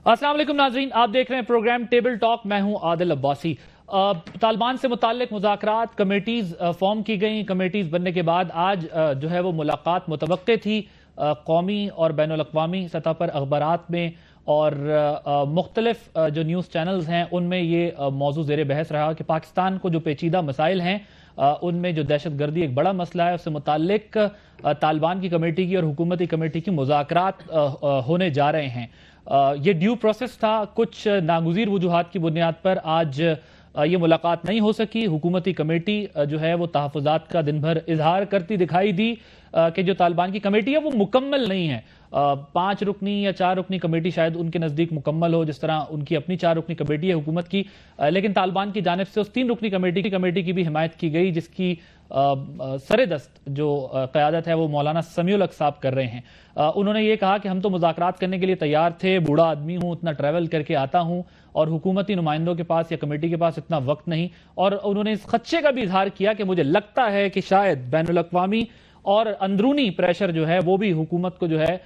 السلام علیکم ناظرین، آپ دیکھ رہے ہیں پروگرام ٹیبل ٹاک۔ میں ہوں عادل عباسی۔ طالبان سے متعلق مذاکرات کمیٹیز فارم کی گئیں۔ کمیٹیز بننے کے بعد آج جو ہے وہ ملاقات متوقع تھی۔ قومی اور بین الاقوامی سطح پر اخبارات میں اور مختلف جو نیوز چینلز ہیں ان میں یہ موضوع زیر بحث رہا کہ پاکستان کو جو پیچیدہ مسائل ہیں ان میں جو دہشت گردی ایک بڑا مسئلہ ہے، اس سے متعلق طالبان کی کمیٹی کی اور حکومتی کمیٹی کی مذاکرات ہونے جا رہے ہیں۔ یہ ڈیو پروسیس تھا۔ کچھ ناگزیر وجوہات کی بنیاد پر آج یہ ملاقات نہیں ہو سکی۔ حکومتی کمیٹی جو ہے وہ تحفظات کا دن بھر اظہار کرتی دکھائی دی کہ جو طالبان کی کمیٹی ہے وہ مکمل نہیں ہے۔ 5 رکنی یا 4 رکنی کمیٹی شاید ان کے نزدیک مکمل ہو، جس طرح ان کی اپنی 4 رکنی کمیٹی ہے حکومت کی، لیکن طالبان کی جانب سے اس 3 رکنی کمیٹی کی بھی حمایت کی گئی، جس کی سر دست جو قیادت ہے وہ مولانا سمیع الحق صاحب کر رہے ہیں۔ انہوں نے یہ کہا کہ ہم تو مذاکرات کرنے کے لیے تیار تھے، بوڑھا آدمی ہوں، اتنا ٹریول کر کے آتا ہوں اور حکومتی نمائندوں کے پاس یا کمیٹی کے پاس اتنا وقت نہیں، اور انہوں نے اس خدشے کا بھی اظہار کیا کہ مجھے لگتا ہے کہ شاید بین الاقوامی اور اندرونی پریشر جو ہے وہ بھی حکومت کو جو ہے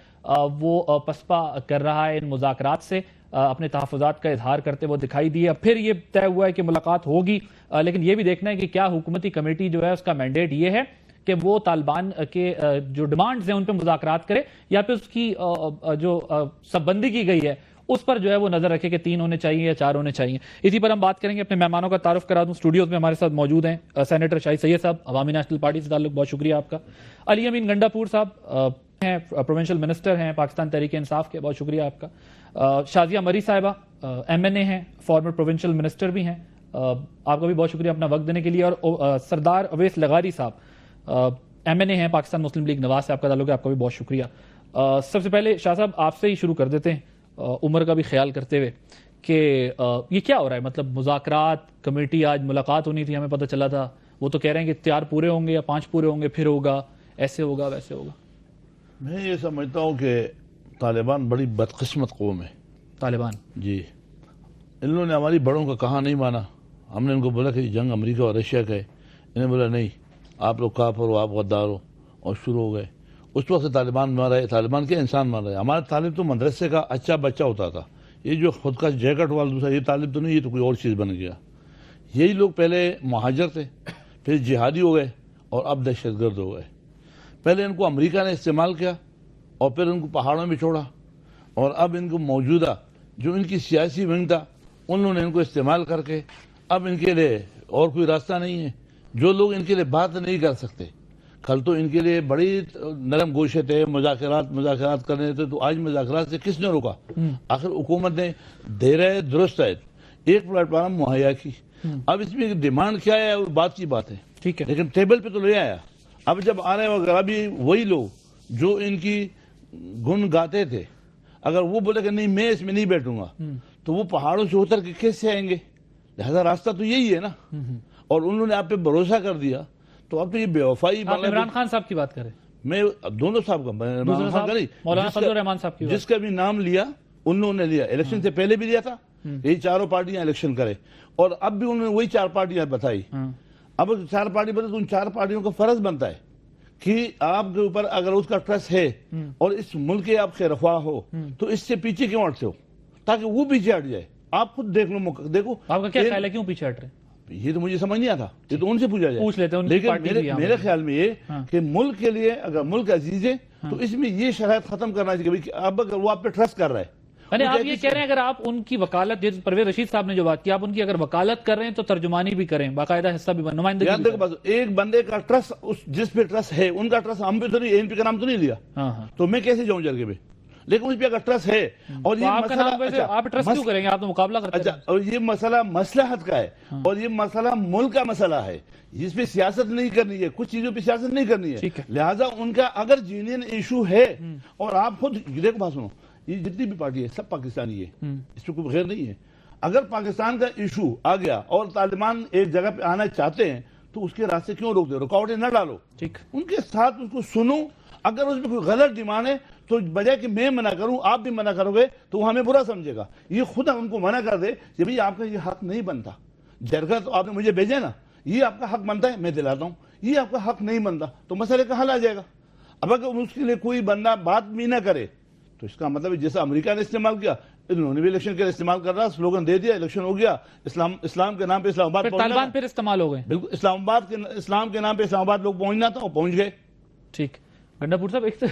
وہ پسپا کر رہا ہے۔ ان مذاکرات سے اپنے تحفظات کا اظہار کرتے وہ دکھائی دیے۔ پھر یہ طے ہوا ہے کہ ملاقات ہوگی، لیکن یہ بھی دیکھنا ہے کہ کیا حکومتی کمیٹی جو ہے اس کا مینڈیٹ یہ ہے کہ وہ طالبان کے جو ڈیمانڈز ہیں ان پہ مذاکرات کرے، یا پھر اس کی جو سب بندی کی گئی ہے اس پر جو ہے وہ نظر رکھے کہ 3 ہونے چاہیے یا 4 ہونے چاہیے۔ اسی پر ہم بات کریں گے۔ اپنے مہمانوں کا تعارف کرا دوں۔ اسٹوڈیوز میں ہمارے ساتھ موجود ہیں سینیٹر شاہی سید صاحب، عوامی نیشنل پارٹی سے تعلق، بہت شکریہ آپ کا۔ علی امین گنڈا پور صاحب ہیں، پروونشل منسٹر ہیں پاکستان تحریک انصاف کے، بہت شکریہ آپ کا۔ شازیہ مری صاحبہ MNA ہیں، فارمر پروونشل منسٹر بھی ہیں، آپ کا بھی بہت شکریہ اپنا وقت دینے کے لیے۔ اور سردار اویس لغاری صاحب MNA ہیں، پاکستان مسلم لیگ نواز سے آپ کا تعلق ہے، آپ کا بھی بہت شکریہ۔ سب سے پہلے شاہ صاحب آپ سے ہی شروع کر دیتے ہیں، عمر کا بھی خیال کرتے ہوئے، کہ یہ کیا ہو رہا ہے؟ مطلب مذاکرات کمیٹی، آج ملاقات ہونی تھی، ہمیں پتہ چلا تھا، وہ تو کہہ رہے ہیں کہ 4 پورے ہوں گے یا 5 پورے ہوں گے، پھر ہوگا، ایسے ہوگا ویسے ہوگا۔ میں یہ سمجھتا ہوں کہ طالبان بڑی بدقسمت قوم ہے۔ طالبان جی، انہوں نے ہماری بڑوں کا کہا نہیں مانا۔ ہم نے ان کو بولا کہ جنگ امریکہ اور رشیا کا ہے، انہیں بولا نہیں، آپ لوگ کافر ہو، آپ غدار ہو، اور شروع ہو گئے۔ اس وقت سے طالبان مار رہے، طالبان کے انسان مار رہے۔ ہمارا طالب تو مدرسے کا اچھا بچہ ہوتا تھا، یہ جو خود کا جیکٹ والا دوسرا، یہ طالب تو نہیں، یہ تو کوئی اور چیز بن گیا۔ یہی لوگ پہلے مہاجر تھے، پھر جہادی ہو گئے، اور اب دہشت گرد ہو گئے۔ پہلے ان کو امریکہ نے استعمال کیا، اور پھر ان کو پہاڑوں میں چھوڑا، اور اب ان کو موجودہ جو ان کی سیاسی ونگ تھا انہوں نے ان کو استعمال کر کے اب ان کے لیے اور کوئی راستہ نہیں ہے۔ جو لوگ ان کے لیے بات نہیں کر سکتے، کل تو ان کے لیے بڑی نرم گوشے تھے، مذاکرات کرنے تھے، تو آج مذاکرات سے کس نے روکا؟ آخر حکومت نے دے رہے درست ہے، ایک پلیٹ فارم مہیا کی۔ اب اس میں ڈیمانڈ کیا ہے وہ بات کی بات ہے، ٹھیک ہے، لیکن ٹیبل پہ تو لے آیا۔ اب جب آ رہے وغیرہ بھی وہی لوگ جو ان کی گن گاتے تھے، اگر وہ بولے کہ نہیں میں اس میں نہیں بیٹھوں گا، تو وہ پہاڑوں سے اتر کے کیسے آئیں گے؟ لہذا راستہ تو یہی ہے نا، اور انہوں نے آپ پہ بھروسہ کر دیا، تو اب تو یہ بے وفائی۔ آپ عمران خان صاحب کی بات کریں، میں دونوں صاحب کا، مولانا فضل الرحمان صاحب کی، جس کا بھی نام لیا انہوں نے لیا، الیکشن سے پہلے بھی لیا تھا، یہی 4 پارٹیاں الیکشن کرے، اور اب بھی انہوں نے وہی 4 پارٹیاں بتائی۔ اب 4 پارٹی بتائی تو ان 4 پارٹیوں کا فرض بنتا ہے کہ آپ کے اوپر اگر اس کا ٹرسٹ ہے اور اس ملک کے آپ خیرخواہ ہو تو اس سے پیچھے کیوں ہٹتے ہو، تاکہ وہ پیچھے ہٹ جائے۔ آپ خود دیکھ لو، دیکھو آپ کا کیا خیال ہے کیوں پیچھے ہٹ رہے؟ یہ تو مجھے سمجھ نہیں آتا، یہ تو ان سے پوچھا پوچھ لیتے ہیں، جائے۔ لیکن میرے خیال میں یہ کہ ملک کے لیے اگر ملک عزیز ہے تو اس میں یہ شرائط ختم کرنا چاہیے کہ اب اگر وہ آپ پہ ٹرسٹ کر رہا ہے، یعنی آپ یہ کہہ رہے ہیں اگر آپ ان کی وکالت، جیسے پرویز رشید صاحب نے جو بات کی، آپ ان کی اگر وکالت کر رہے ہیں تو ترجمانی بھی کریں، باقاعدہ حصہ بھی نمائندگی بھی کریں۔ ایک بندے کا ٹرسٹ، جس پہ ٹرسٹ ہے ان کا ٹرسٹ ہم پہ تو نہیں، ان پہ کا نام تو نہیں لیا، تو میں کیسے جاؤں جرگے پہ؟ لیکن اس پہ اگر ٹرسٹ ہے، اور یہ مسئلہ، آپ ٹرسٹ کیوں کریں گے؟ آپ تو مقابلہ کرتے ہیں۔ اور یہ مسئلہ مصلحت کا ہے، اور یہ مسئلہ ملک کا مسئلہ ہے، جس پہ سیاست نہیں کرنی ہے، کچھ چیزوں پہ سیاست نہیں کرنی ہے، لہٰذا ان کا اگر جینین ایشو ہے، اور آپ خود دیکھو، بات سنو، یہ جتنی بھی پارٹی ہے سب پاکستانی ہے، اس میں کوئی غیر نہیں ہے۔ اگر پاکستان کا ایشو آ گیا اور طالبان ایک جگہ پہ آنا چاہتے ہیں تو اس کے راستے کیوں روک دے، رکاوٹیں نہ ڈالو، ان کے ساتھ اس کو سنو۔ اگر اس میں کوئی غلط ڈیمانڈ ہے تو بجائے کہ میں منع کروں آپ بھی منع کرو گے تو وہ ہمیں برا سمجھے گا، یہ خود ان کو منع کر دے کہ بھئی آپ کا یہ حق نہیں بنتا، جرگہ تو آپ نے مجھے بھیجے نا، یہ آپ کا حق بنتا ہے، میں دلاتا ہوں، یہ آپ کا حق نہیں بنتا، تو مسئلے کا حل آ جائے گا۔ اب اگر اس کے لیے کوئی بندہ بات بھی نہ کرے تو اس کا مطلب جیسا امریکہ نے استعمال کیا انہوں نے بھی الیکشن کے لیے استعمال کر رہا، سلوگن دے دیا، الیکشن ہو گیا، اسلام کے نام پہ اسلام آباد طالبان پھر استعمال ہو گئے. بالکل اسلام کے نام پہ اسلام آباد لوگ پہنچنا تھا اور پہنچ گئے. ٹھیک. گنڈا پور صاحب ایک تو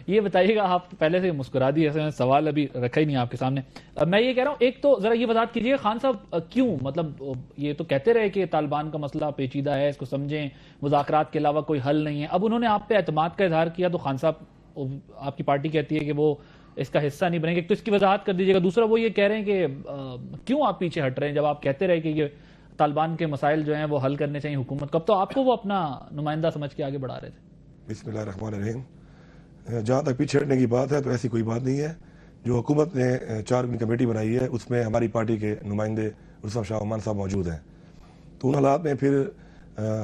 یہ بتائیے گا، آپ پہلے سے مسکرا دی، ایسے سوال ابھی رکھا ہی نہیں آپ کے سامنے. میں یہ کہہ رہا ہوں، ایک تو ذرا یہ وضاحت کیجیے خان صاحب، کیوں مطلب یہ تو کہتے رہے کہ طالبان کا مسئلہ پیچیدہ ہے، اس کو سمجھیں، مذاکرات کے علاوہ کوئی حل نہیں ہے. اب انہوں نے آپ پہ اعتماد کا اظہار کیا تو خان صاحب آپ کی پارٹی کہتی ہے کہ وہ اس کا حصہ نہیں بنیں گے. تو اس کی وضاحت کر دیجیے گا. دوسرا وہ یہ کہہ رہے ہیں کہ کیوں آپ پیچھے ہٹ رہے ہیں جب آپ کہتے رہے کہ یہ طالبان کے مسائل جو ہیں وہ حل کرنے چاہیے حکومت کو، اب تو آپ کو وہ اپنا نمائندہ سمجھ کے آگے بڑھا رہے تھے. بسم اللہ الرحمن الرحیم. جہاں تک پیچھے ہٹنے کی بات ہے تو ایسی کوئی بات نہیں ہے. جو حکومت نے 4 رکنی کمیٹی بنائی ہے اس میں ہماری پارٹی کے نمائندے رستم شاہ عمان صاحب موجود ہیں. تو ان حالات میں پھر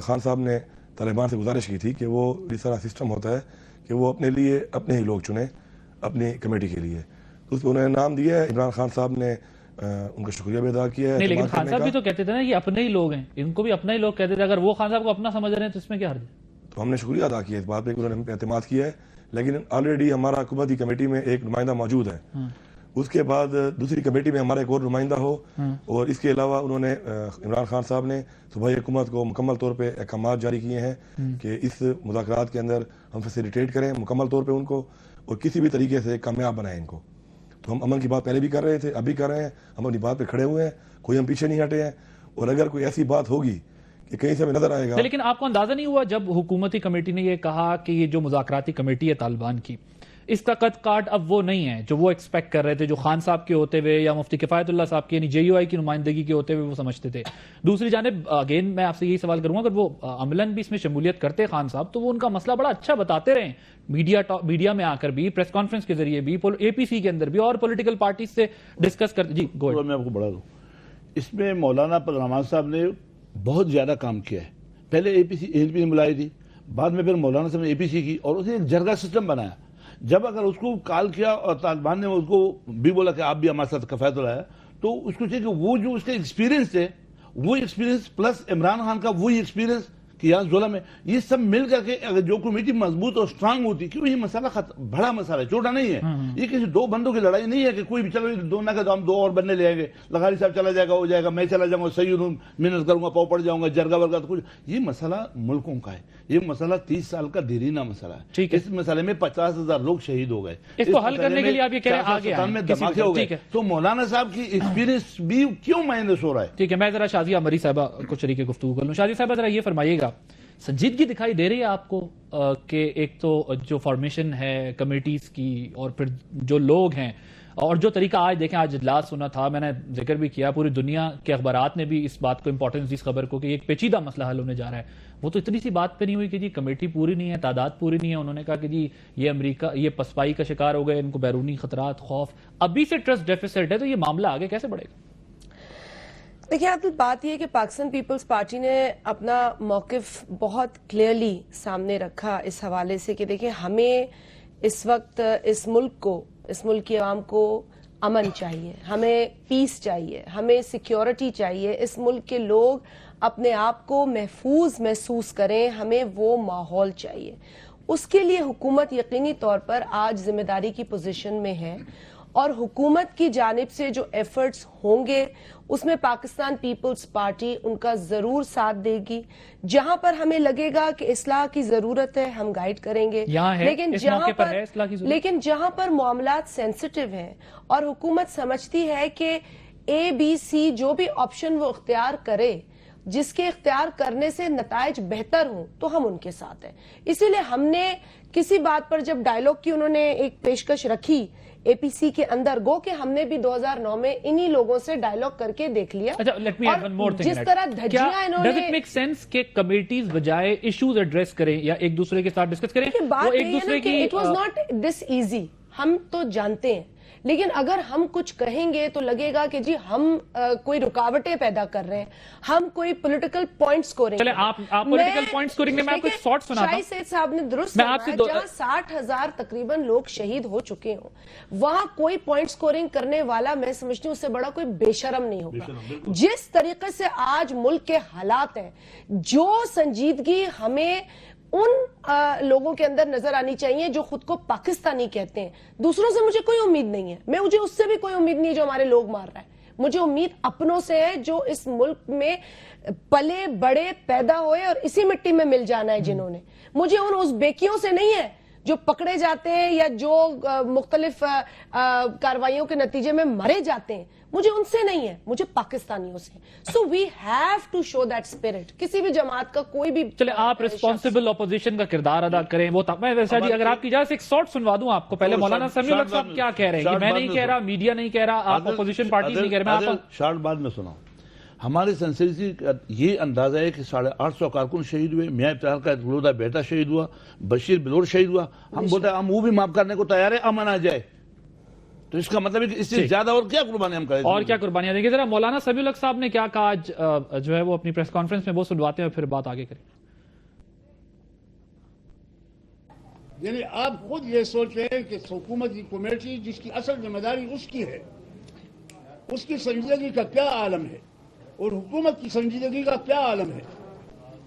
خان صاحب نے طالبان سے گزارش کی تھی کہ وہ اس طرح سسٹم ہوتا ہے کہ وہ اپنے لیے اپنے ہی لوگ چنیں اپنی کمیٹی کے لیے. تو اس پہ انہوں نے نام دیا ہے. عمران خان صاحب نے ان کا شکریہ بھی ادا کیا ہے. نہیں لیکن خان صاحب بھی تو کہتے تھے نا یہ اپنے ہی لوگ ہیں، ان کو بھی اپنا ہی لوگ کہتے تھے. اگر وہ خان صاحب کو اپنا سمجھ رہے ہیں تو اس میں کیا حرج ہے؟ تو ہم نے شکریہ ادا کیا اس بات پہ کہ انہوں نے اعتماد کیا ہے. لیکن آلریڈی ہمارا حکومتی کمیٹی میں ایک نمائندہ موجود ہے. اس کے بعد دوسری کمیٹی میں ہمارا ایک اور نمائندہ ہو. اور اس کے علاوہ انہوں نے عمران خان صاحب نے صوبائی حکومت کو مکمل طور پہ احکامات جاری کیے ہیں کہ اس مذاکرات کے اندر ہم فیسیلیٹیٹ کریں مکمل طور پہ ان کو، اور کسی بھی طریقے سے کامیاب بنائیں ان کو. تو ہم امن کی بات پہلے بھی کر رہے تھے، اب بھی کر رہے ہیں. ہم اپنی بات پہ کھڑے ہوئے ہیں، کوئی ہم پیچھے نہیں ہٹے ہیں. اور اگر کوئی ایسی بات ہوگی کہ کہیں سے ہمیں نظر آئے گا. لیکن آپ کو اندازہ نہیں ہوا جب حکومتی کمیٹی نے یہ کہا کہ یہ جو مذاکراتی کمیٹی ہے طالبان کی، اس کا قد کاٹ اب وہ نہیں ہے جو وہ ایکسپیکٹ کر رہے تھے، جو خان صاحب کے ہوتے ہوئے یا مفتی کفایت اللہ صاحب کے یعنی JUI کی نمائندگی کے ہوتے ہوئے وہ سمجھتے تھے. دوسری جانب اگین میں آپ سے یہی سوال کروں گا، اگر وہ عملاً بھی اس میں شمولیت کرتے خان صاحب تو وہ ان کا مسئلہ بڑا اچھا بتاتے رہے میڈیا میں آ کر بھی، پریس کانفرنس کے ذریعے بھی، APC کے اندر بھی اور پولیٹیکل پارٹیز سے ڈسکس کرتے. جی گو اہیڈ. میں آپ کو بڑھا دوں، اس میں مولانا پرنواز صاحب نے بہت زیادہ کام کیا ہے. پہلے ANP نے بلائی تھی، بعد میں پھر مولانا صاحب نے APC کی، اور اس نے ایک جرگہ سسٹم بنایا. جب اگر اس کو کال کیا اور طالبان نے اس کو بھی بولا کہ آپ بھی ہمارے ساتھ کفایت لایا، تو اس کو چاہیے کہ وہ جو اس کا ایکسپیرینس تھے، وہ ایکسپیرینس پلس عمران خان کا وہی ایکسپیرینس کہ یہاں زولہ میں یہ سب مل کر کے اگر جو کمیٹی مضبوط اور سٹرانگ ہوتی، کیوں یہ مسئلہ بڑا مسئلہ ہے، چھوٹا نہیں ہے. یہ کسی 2 بندوں کی لڑائی نہیں ہے کہ کوئی بھی چلو دو نہ کہ ہم 2 اور بندے لے آئیں گے، لغاری صاحب چلا جائے گا، ہو جائے گا، میں چلا جاؤں گا، صحیح محنت کروں گا، پاؤ پڑ جاؤں گا، جرگا ورگا تو کچھ. یہ مسئلہ ملکوں کا ہے، یہ مسئلہ 30 سال کا دیرینہ مسئلہ ہے. اس مسئلے میں 50,000 لوگ شہید ہو گئے. اس کو حل کرنے کے لیے آپ یہ کہہ رہے ہیں آگے میں دھماکے ہو گئے. تو مولانا صاحب کی ایکسپیرینس بھی کیوں مائنس ہو رہا ہے؟ ٹھیک ہے، میں ذرا شازیہ مری صاحبہ کو شریک گفتگو کر لوں. شازیہ صاحبہ ذرا یہ فرمائیے گا، سنجیدگی دکھائی دے رہی ہے آپ کو کہ ایک تو جو فارمیشن ہے کمیٹیز کی اور پھر جو لوگ ہیں اور جو طریقہ آج دیکھیں، آج اجلاس ہونا تھا، میں نے ذکر بھی کیا، پوری دنیا کے اخبارات نے بھی اس بات کو امپورٹنس دی اس خبر کو کہ ایک پیچیدہ مسئلہ حل ہونے جا رہا ہے. وہ تو اتنی سی بات پہ نہیں ہوئی کہ جی کمیٹی پوری نہیں ہے، تعداد پوری نہیں ہے. انہوں نے کہا کہ جی یہ امریکہ یہ پسپائی کا شکار ہو گئے، ان کو بیرونی خطرات، خوف، ابھی سے ٹرسٹ ڈیفیسٹ ہے. تو یہ معاملہ آگے کیسے بڑھے گا؟ دیکھیں آپ بات یہ ہے کہ پاکستان پیپلز پارٹی نے اپنا موقف بہت کلیئرلی سامنے رکھا اس حوالے سے کہ دیکھیں ہمیں اس وقت اس ملک کی عوام کو امن چاہیے، ہمیں پیس چاہیے، ہمیں سیکیورٹی چاہیے، اس ملک کے لوگ اپنے آپ کو محفوظ محسوس کریں، ہمیں وہ ماحول چاہیے. اس کے لیے حکومت یقینی طور پر آج ذمہ داری کی پوزیشن میں ہے، اور حکومت کی جانب سے جو ایفرٹس ہوں گے اس میں پاکستان پیپلز پارٹی ان کا ضرور ساتھ دے گی. جہاں پر ہمیں لگے گا کہ اصلاح کی ضرورت ہے ہم گائیڈ کریں گے، لیکن جہاں پر معاملات سینسٹیو ہیں اور حکومت سمجھتی ہے کہ ABC جو بھی آپشن وہ اختیار کرے، جس کے اختیار کرنے سے نتائج بہتر ہوں، تو ہم ان کے ساتھ ہیں. اسی لیے ہم نے کسی بات پر جب ڈائیلاگ کی انہوں نے ایک پیشکش رکھی APC کے اندر، گو کہ ہم نے بھی 2009 میں انہی لوگوں سے ڈائیلاگ کر کے دیکھ لیا. جس طرح دھجیاں انہوں نے ڈز اٹ میک سینس کہ کمیٹیز بجائے ایشوز ایڈریس کریں یا ایک دوسرے کے ساتھ ڈسکس کریں؟ بات یہ ہے کہ it was not this easy, ہم تو جانتے ہیں، لیکن اگر ہم کچھ کہیں گے تو لگے گا کہ جی ہم کوئی رکاوٹیں پیدا کر رہے ہیں، ہم کوئی پولیٹیکل پوائنٹ سکورنگ. چلیں آپ پولیٹیکل پوائنٹ سکورنگ میں آپ کو ایک شارٹ سناتا ہوں. شاہی سید صاحب نے درست فرمایا، جہاں 60,000 تقریباً لوگ شہید ہو چکے ہوں، وہاں کوئی پوائنٹ سکورنگ کرنے والا میں سمجھتی ہوں اس سے بڑا کوئی بے شرم نہیں ہوگا. جس طریقے سے آج ملک کے حالات ہیں، جو سنجیدگی ہمیں ان لوگوں کے اندر نظر آنی چاہیے جو خود کو پاکستانی کہتے ہیں. دوسروں سے مجھے کوئی امید نہیں ہے, مجھے اس سے بھی کوئی امید نہیں جو ہمارے لوگ مار رہا ہے. مجھے امید اپنوں سے ہے جو اس ملک میں پلے بڑے پیدا ہوئے اور اسی مٹی میں مل جانا ہے جنہوں نے. مجھے ان ازبیکیوں سے نہیں ہے جو پکڑے جاتے ہیں یا جو مختلف کاروائیوں کے نتیجے میں مرے جاتے ہیں, مجھے ان سے نہیں ہے, مجھے پاکستانیوں سے. So we have to show that spirit. کسی بھی جماعت کا کوئی بھی چلے آپ ریسپانسبل اپوزیشن کا کردار ادا کریں. وہ میں ویسا جی اگر آپ کی اجازت ایک شارٹ سنوا دوں آپ کو. پہلے مولانا سمیع الحق صاحب کیا کہہ رہے ہیں, میں نہیں کہہ رہا, میڈیا نہیں کہہ رہا, آپ اپوزیشن پارٹی نہیں کہہ رہے. شارٹ بعد میں سناؤں. ہماری سنسیریسی کا یہ اندازہ ہے کہ 850 کارکن شہید ہوئے, میاں ابتحال کا گلودہ بیٹا شہید ہوا, بشیر بلور شہید ہوا. ہم بولتے ہیں ہم وہ بھی معاف کرنے کو تیار ہے, امن آ جائے. تو اس کا مطلب ہے کہ اس سے زیادہ اور کیا قربانی ہم کریں, اور کیا قربانیاں دیں گے. ذرا مولانا سمیع الحق صاحب نے کیا کہا آج جو ہے وہ اپنی پریس کانفرنس میں, وہ سنواتے ہیں اور پھر بات آگے کریں. یعنی آپ خود یہ سوچیں کہ حکومت کی کمیٹی جس کی اصل ذمہ داری اس کی ہے, اس کی سنجیدگی کا کیا عالم ہے اور حکومت کی سنجیدگی کا کیا عالم ہے.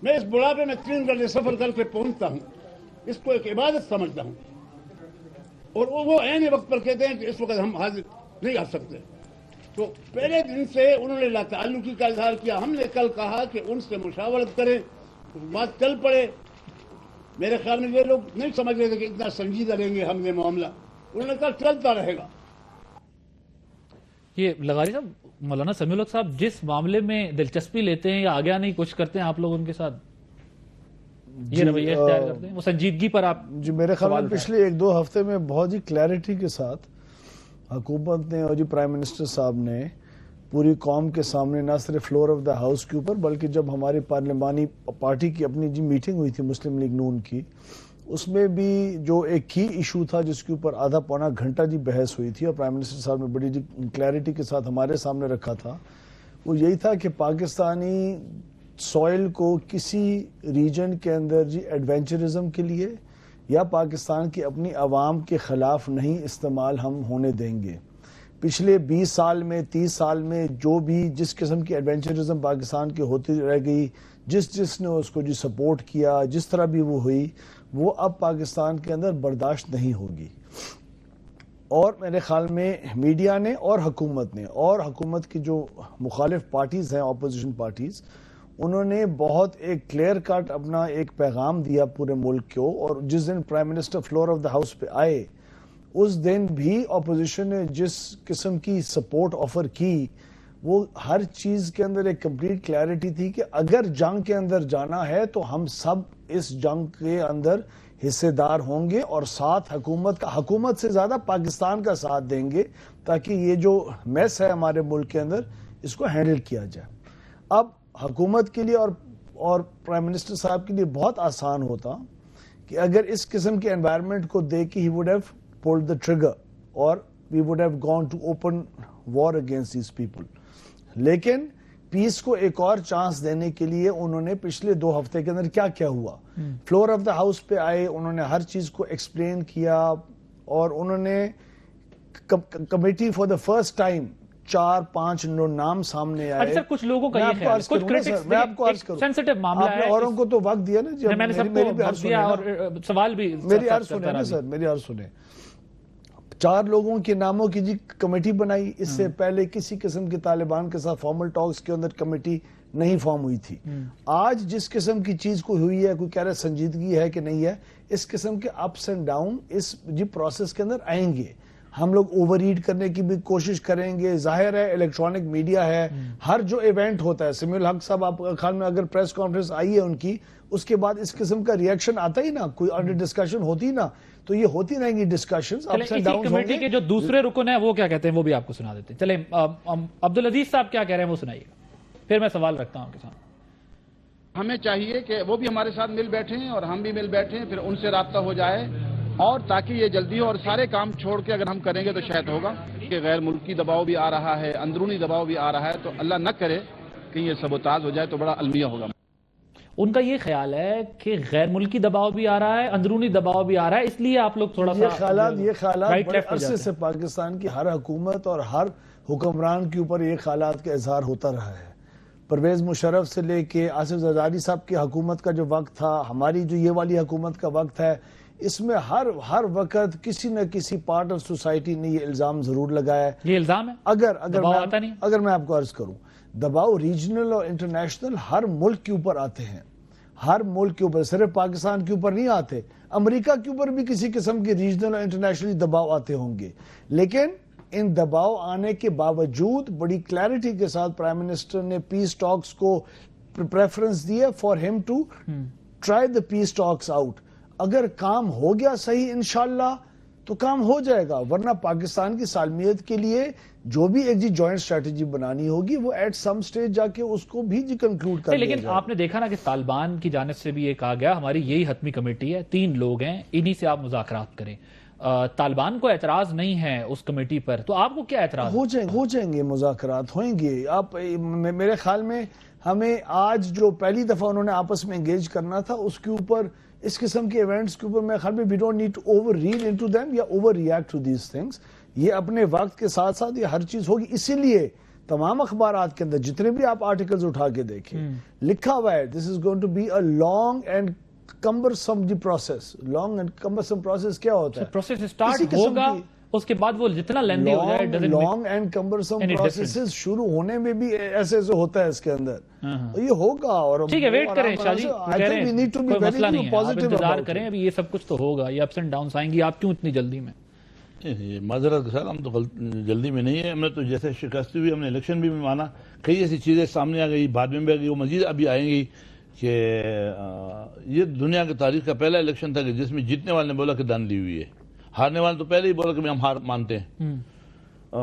میں اس بڑھاپے میں 3 گھنٹے سفر کر کے پہنچتا ہوں, اس کو ایک عبادت سمجھتا ہوں, اور وہ عین وقت پر کہتے ہیں کہ اس وقت ہم حاضر نہیں آ سکتے. تو پہلے دن سے انہوں نے لا تعلقی کا اظہار کیا. ہم نے کل کہا کہ ان سے مشاورت کریں, بات چل پڑے. میرے خیال میں یہ لوگ نہیں سمجھ رہے تھے کہ اتنا سنجیدہ لیں گے ہم نے معاملہ. انہوں نے کہا چلتا رہے گا. یہ لغاری صاحب, مولانا سمیع الحق صاحب جس معاملے میں دلچسپی لیتے ہیں یا آگے آنے کی کوشش کرتے ہیں, آپ لوگ ان کے ساتھ یہ رویہ اختیار کرتے ہیں, وہ سنجیدگی پر آپ جی میرے خیال میں پچھلے 1-2 ہفتے میں بہت ہی کلیئرٹی کے ساتھ حکومت نے اور جی پرائم منسٹر صاحب نے پوری قوم کے سامنے نہ صرف فلور آف دا ہاؤس کے اوپر بلکہ جب ہماری پارلیمانی پارٹی کی اپنی جی میٹنگ ہوئی تھی مسلم لیگ نون کی, اس میں بھی جو ایک کی ایشو تھا جس کے اوپر آدھا پونا گھنٹہ جی بحث ہوئی تھی اور پرائم منسٹر صاحب نے بڑی جی کلیئرٹی کے ساتھ ہمارے سامنے رکھا تھا, وہ یہی تھا کہ پاکستانی سوئل کو کسی ریجن کے اندر جی ایڈونچرزم کے لیے یا پاکستان کی اپنی عوام کے خلاف نہیں استعمال ہم ہونے دیں گے. پچھلے 20 سال میں 30 سال میں جو بھی جس قسم کی ایڈونچرزم پاکستان کی ہوتی رہ گئی, جس نے اس کو جی سپورٹ کیا, جس طرح بھی وہ ہوئی, وہ اب پاکستان کے اندر برداشت نہیں ہوگی. اور میرے خیال میں میڈیا نے اور حکومت نے اور حکومت کی جو مخالف پارٹیز ہیں اپوزیشن پارٹیز, انہوں نے بہت ایک کلیئر کٹ اپنا ایک پیغام دیا پورے ملک کو. اور جس دن prime minister floor of the house پہ آئے اس دن بھی اپوزیشن نے جس قسم کی سپورٹ آفر کی, وہ ہر چیز کے اندر ایک کمپلیٹ کلیئرٹی تھی کہ اگر جنگ کے اندر جانا ہے تو ہم سب اس جنگ کے اندر حصے دار ہوں گے اور ساتھ حکومت سے زیادہ پاکستان کا ساتھ دیں گے تاکہ یہ جو میس ہے ہمارے ملک کے اندر اس کو ہینڈل کیا جائے. اب حکومت کے لیے اور پرائم منسٹر صاحب کے لیے بہت آسان ہوتا کہ اگر اس قسم کے انوائرمنٹ کو دیکھ کے he would have pulled the trigger or we would have gone to open war against these people. لیکن پیس کو ایک اور چانس دینے کے لیے انہوں نے پچھلے 2 ہفتے کے اندر کیا ہوا, فلور آف دا ہاؤس پہ آئے, انہوں نے ہر چیز کو ایکسپلین کیا اور انہوں نے committee for the first time 4-5 نام سامنے آئے. سر کچھ لوگوں کا یہ خیال, کچھ کرٹکس, میں آپ کو عرض کروں, سینسٹیو معاملہ ہے, اوروں کو تو وقت دیا نا جی, میں نے سب کو وقت دیا اور سوال بھی میری عرض سنیں نا سر, میری عرض سنیں. 4 لوگوں کے ناموں کی جی کمیٹی بنائی. اس سے پہلے کسی قسم کے طالبان کے ساتھ فارمل ٹاکس کے اندر کمیٹی نہیں فارم ہوئی تھی. آج جس قسم کی چیز کو ہوئی ہے, کوئی کہہ رہا ہے سنجیدگی ہے کہ نہیں ہے, اس قسم کے اپس اینڈ ڈاؤن اس جی پروسیس کے اندر آئیں گے. ہم لوگ اوور ریڈ کرنے کی بھی کوشش کریں گے. ظاہر ہے الیکٹرانک میڈیا ہے, ہر جو ایونٹ ہوتا ہے, سمیع الحق صاحب آپ خیال میں اگر پریس کانفرنس آئی ہے ان کی, اس کے بعد اس قسم کا ریئیکشن آتا ہی نا, کوئی انڈر ڈسکشن ہوتی نا, تو یہ ہوتی رہیں گی ڈسکشنز, اپس اینڈ ڈاؤنز ہوں گے. کمیٹی کے جو دوسرے رکن ہیں وہ کیا کہتے ہیں وہ بھی آپ کو سنا دیتے ہیں. چلیں عبدالعزیز صاحب کیا کہہ رہے ہیں وہ سنائیے, پھر میں سوال رکھتا ہوں آپ کے سامنے. ہمیں چاہیے کہ وہ بھی ہمارے ساتھ مل بیٹھیں اور ہم بھی مل بیٹھیں, پھر ان سے رابطہ ہو جائے, اور تاکہ یہ جلدی ہو. اور سارے کام چھوڑ کے اگر ہم کریں گے تو شاید ہوگا کہ غیر ملکی دباؤ بھی آ رہا ہے, اندرونی دباؤ بھی آ رہا ہے, تو اللہ نہ کرے کہ یہ سبوتاژ ہو جائے تو بڑا المیہ ہوگا. ان کا یہ خیال ہے کہ غیر ملکی دباؤ بھی آ رہا ہے, اندرونی دباؤ بھی آ رہا ہے, اس لیے آپ لوگ تھوڑا سا یہ خیالات بڑے عرصے سے پاکستان کی ہر حکومت اور ہر حکمران کے اوپر یہ خیالات کا اظہار ہوتا رہا ہے. پرویز مشرف سے لے کے آصف زرداری صاحب کی حکومت کا جو وقت تھا، ہماری جو یہ والی حکومت کا وقت ہے، اس میں ہر وقت کسی نہ کسی پارٹ آف سوسائٹی نے یہ الزام ضرور لگایا ہے. یہ الزام ہے اگر میں آپ کو عرض کروں، دباؤ ریجنل اور انٹرنیشنل ہر ملک کے اوپر آتے ہیں، ہر ملک کے اوپر، صرف پاکستان کے اوپر نہیں آتے. امریکہ کے اوپر بھی کسی قسم کے ریجنل اور انٹرنیشنل دباؤ آتے ہوں گے، لیکن ان دباؤ آنے کے باوجود بڑی کلیئرٹی کے ساتھ پرائم منسٹر نے پیس ٹاکس کو پریفرنس دی ہے فار ہم to try the peace talks out. اگر کام ہو گیا صحیح انشاءاللہ تو کام ہو جائے گا، ورنہ پاکستان کی سالمیت کے لیے جو بھی ایک جوائنٹ اسٹریٹجی بنانی ہوگی وہ ایٹ سم سٹیج جا کے اس کو بھی کنکلوڈ کر لیا جائے. لیکن آپ نے دیکھا نا کہ طالبان کی جانب سے بھی یہ کہا گیا ہماری یہی حتمی کمیٹی ہے، 3 لوگ ہیں، انہی سے آپ مذاکرات کریں. طالبان کو اعتراض نہیں ہے اس کمیٹی پر، تو آپ کو کیا اعتراض؟ ہو جائیں گے مذاکرات، ہوئیں گے. آپ میرے خیال میں ہمیں آج جو پہلی دفعہ انہوں نے آپس میں انگیج کرنا تھا، اس کے اوپر، اس قسم کے ایونٹس کے اوپر میرے خیال میں we don't need to over read into them یا over react to these things. یہ اپنے وقت کے ساتھ ساتھ یہ ہر چیز ہوگی. اسی لیے تمام اخبارات کے اندر جتنے بھی آپ آرٹیکلز اٹھا کے دیکھیں، لکھا ہوا ہے this is going to be a long and cumbersome process. long and cumbersome process کیا ہوتا ہے؟ پروسیس اسٹارٹ ہوگا، اس کے بعد وہ جتنا لیندی ہو جائے. لانگ اینڈ کمبرسم پروسیسز شروع ہونے میں بھی ایسے ہوتا ہے اس کے اندر. یہ ہوگا اور ٹھیک ہے، ویٹ کریں شاہ جی، کوئی مسئلہ نہیں ہے، آپ انتظار کریں، ابھی یہ سب کچھ تو ہوگا، یہ اپس اینڈ ڈاؤنس آئیں گی. آپ کیوں اتنی جلدی میں؟ معذرت کے ساتھ ہم تو جلدی میں نہیں ہے. ہم نے تو جیسے شکست ہوئی، ہم نے الیکشن بھی مانا، کئی ایسی چیزیں سامنے آ گئی، بعد میں بھی آ گئی، وہ مزید ابھی آئیں گی. کہ یہ دنیا کی تاریخ کا پہلا الیکشن تھا کہ جس میں جیتنے والے نے بولا کہ دان لی ہوئی ہے، ہارنے والے تو پہلے ہی بولا کہ ہم ہار مانتے ہیں.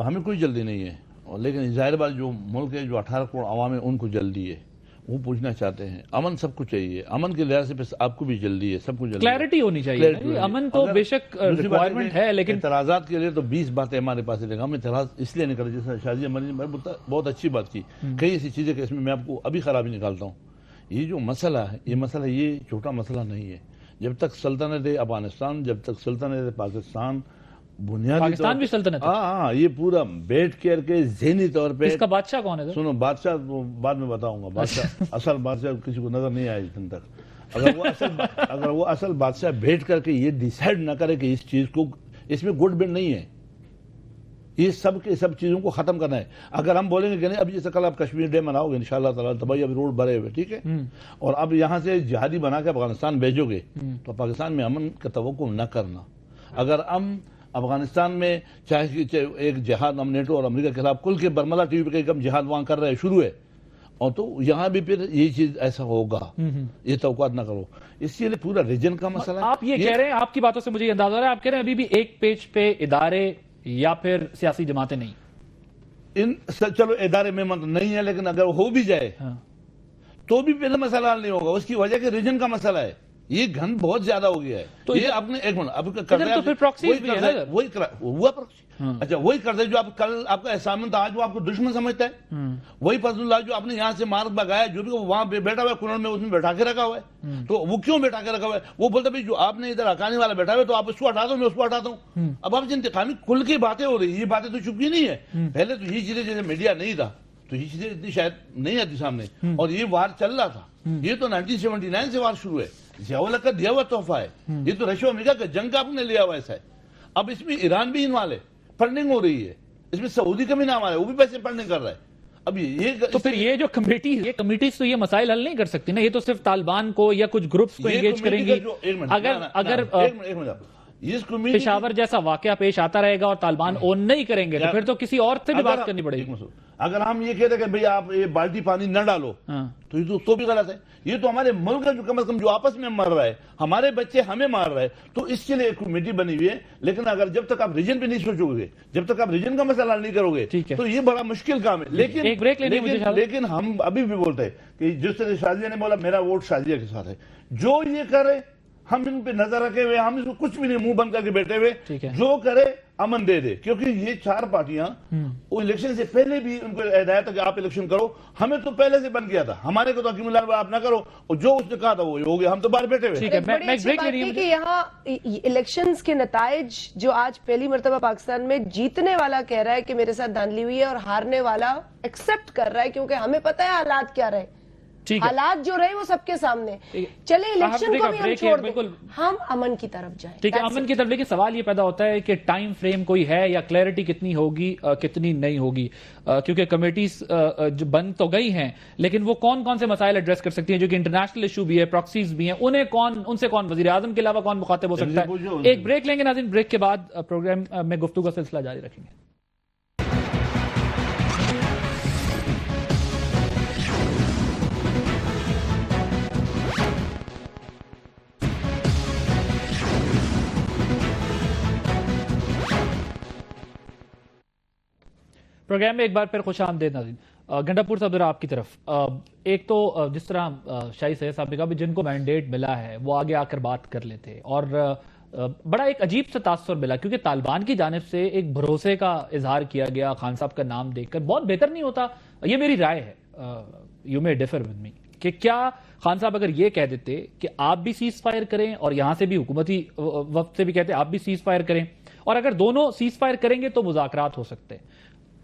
ہمیں کوئی جلدی نہیں ہے، لیکن ظاہر بات جو ملک ہے، جو 18 کروڑ عوام ہے، ان کو جلدی ہے. وہ پوچھنا چاہتے ہیں، امن سب کو چاہیے، امن کے لحاظ سے آپ کو بھی جلدی ہے، سب کو جلدی ہے. کلیئرٹی ہونی چاہیے. امن تو بے شک ریکوائرمنٹ ہے، لیکن اعتراضات کے لیے تو 20 باتیں ہمارے پاس ہے. ہم اعتراض اس لیے نہیں کرتے، جیسے شاہ جی ہماری نے بہت اچھی بات کی، کئی ایسی چیزیں کہ اس میں آپ کو ابھی خرابی نکالتا ہوں. یہ جو مسئلہ ہے، یہ چھوٹا مسئلہ نہیں ہے. جب تک سلطنت افغانستان، جب تک سلطنت پاکستان بنیادی پاکستان بھی سلطنت ہے. ہاں، یہ پورا بیٹھ کے ذہنی طور پہ. اس کا بادشاہ کون ہے؟ سنو، بادشاہ بعد میں بتاؤں گا. بادشاہ اصل بادشاہ کسی کو نظر نہیں آیا جن تک. اگر وہ اصل بادشاہ بیٹھ کر کے یہ ڈیسائیڈ نہ کرے کہ اس چیز کو، اس میں گڈ بینڈ نہیں ہے، یہ سب کے سب چیزوں کو ختم کرنا ہے. اگر ہم بولیں گے کہ نہیں، اب جیسے کل آپ کشمیر ڈے مناؤ گے انشاءاللہ تعالیٰ، تو بھائی اب روڈ بھرے ہوئے، ٹھیک ہے، اور اب یہاں سے جہادی بنا کے افغانستان بھیجو گے، تو پاکستان میں امن کا توقع نہ کرنا. اگر ہم افغانستان میں چاہے ایک جہاد، ہم نیٹو اور امریکہ کے خلاف کل کے برملا ٹی وی پہ کم جہاد وہاں کر رہے ہیں، شروع ہے، اور تو یہاں بھی پھر یہ چیز ایسا ہوگا، یہ توقعات نہ کرو. اسی لیے پورا ریجن کا مسئلہ ہے. آپ یہ کہہ رہے ہیں، آپ کی باتوں سے مجھے یہ اندازہ ہو رہا ہے، آپ کہہ رہے ہیں ابھی بھی ایک پیج پہ ادارے یا پھر سیاسی جماعتیں نہیں. چلو ادارے میں نہیں ہے، لیکن اگر ہو بھی جائے تو بھی پہلے مسئلہ حل نہیں ہوگا. اس کی وجہ کہ ریجن کا مسئلہ ہے، یہ گھن بہت زیادہ ہو گیا ہے. تو یہ آپ نے ایک منٹ اب اچھا وہی کر دے جو آپ کل آپ کا احسان تھا، آج وہ آپ کو دشمن سمجھتا ہے. وہی فضل اللہ جو آپ نے یہاں سے مارک بگایا، جو بھی وہاں پہ بیٹھا ہوا ہے کنڑ میں، اس میں بیٹھا کے رکھا ہوا ہے. تو وہ کیوں بیٹھا کے رکھا ہوا ہے؟ وہ بولتا ہے جو آپ نے ادھر ہٹانے والا بیٹھا ہوا ہے تو آپ اس کو ہٹا دو، میں اس کو ہٹاتا ہوں. اب آپ انتقامی کل کی باتیں ہو رہی، یہ باتیں تو چپکی نہیں ہے. پہلے تو یہ چیزیں جیسے میڈیا نہیں تھا تو یہ چیزیں اتنی شاید نہیں آتی سامنے، اور یہ وار چل رہا تھا. یہ تو 1979 سے وار شروع ہے، ضیاء کا دیا ہوا تحفہ ہے. یہ تو رشیا امریکہ کا جنگ کا آپ نے لیا ہوا ایسا ہے. اب اس میں ایران بھی انوالو ہے، فنڈنگ ہو رہی ہے، اس میں سعودی کا بھی نام آ رہا ہے، وہ بھی پیسے فنڈنگ کر رہا ہے. اب یہ تو پھر یہ جو کمیٹیز تو یہ مسائل حل نہیں کر سکتی نا. یہ تو صرف طالبان کو یا کچھ گروپس کو انگیج کریں گی. اگر پشاور جیسا واقعہ پیش آتا رہے گا اور طالبان اون نہیں کریں گے تو پھر تو کسی اور سے بھی بات کرنی پڑے گی. اگر ہم یہ کہتے ہیں کہ بھئی آپ یہ بالٹی پانی نہ ڈالو تو یہ تو بھی غلط ہے. یہ تو ہمارے ملک کا جو کم از کم جو آپس میں مر رہا ہے، ہمارے بچے ہمیں مار رہے ہیں، تو اس کے لیے ایک کمیٹی بنی ہوئی ہے. لیکن اگر جب تک آپ ریجن پہ نہیں سوچو گے، جب تک آپ ریجن کا مسئلہ نہیں کرو گے تو یہ بڑا مشکل کام ہے. لیکن ہم ابھی بھی بولتے ہیں کہ جس طرح شازیہ نے بولا میرا ووٹ شازیہ کے ساتھ ہے، جو یہ کرے ہم ان پہ نظر رکھے ہوئے, ہم اس کو کچھ بھی نہیں منہ بند کر کے بیٹھے ہوئے, ٹھیک ہے. جو کرے امن دے دے, کیونکہ یہ 4 پارٹیاں وہ الیکشن سے پہلے بھی ان کو ہدایت ہے کہ آپ الیکشن کرو, ہمیں تو پہلے سے بن گیا تھا, ہمارے کو تو حکیم اللہ آپ نہ کرو, اور جو اس نے کہا تھا وہ ہو گیا, ہم تو باہر بیٹھے ہوئے. ٹھیک ہے, میں بڑی ایک اچھی بریک بات لے رہی ہے ہوں. کہ یہاں الیکشنز کے نتائج جو آج پہلی مرتبہ پاکستان میں جیتنے والا کہہ رہا ہے کہ میرے ساتھ دھاندلی ہوئی ہے, اور ہارنے والا ایکسپٹ کر رہا ہے کیونکہ ہمیں پتہ ہے حالات کیا رہے, حالات جو رہے وہ سب کے سامنے. چلے الیکشن کو بھی ہم چھوڑ دیں, ہم امن کی طرف جائیں. ٹھیک ہے, امن کی طرف. لیکن سوال یہ پیدا ہوتا ہے کہ ٹائم فریم کوئی ہے یا کلیئرٹی کتنی ہوگی کتنی نہیں ہوگی, کیونکہ کمیٹیز جو بند تو گئی ہیں, لیکن وہ کون کون سے مسائل ایڈریس کر سکتی ہیں جو کہ انٹرنیشنل ایشو بھی ہے, پراکسیز بھی ہیں, ان سے کون وزیر اعظم کے علاوہ کون مخاطب ہو سکتا ہے. ایک بریک لیں گے ناظرین, بریک کے بعد پروگرام میں گفتگو کا سلسلہ جاری رکھیں گے. پروگرام میں ایک بار پھر خوش آمدید ناظرین. گنڈا پور صاحب آپ کی طرف, ایک تو جس طرح شاہی سید صاحب نے کہا جن کو مینڈیٹ ملا ہے وہ آگے آ کر بات کر لیتے, اور بڑا ایک عجیب سا تاثر ملا کیونکہ طالبان کی جانب سے ایک بھروسے کا اظہار کیا گیا خان صاحب کا نام دیکھ کر. بہت بہتر نہیں ہوتا, یہ میری رائے ہے, you may differ with me, کہ کیا خان صاحب اگر یہ کہہ دیتے کہ آپ بھی سیز فائر کریں اور یہاں سے بھی حکومتی وفد سے بھی کہتے آپ بھی سیز فائر کریں, اور اگر دونوں سیز فائر کریں گے تو مذاکرات ہو سکتے,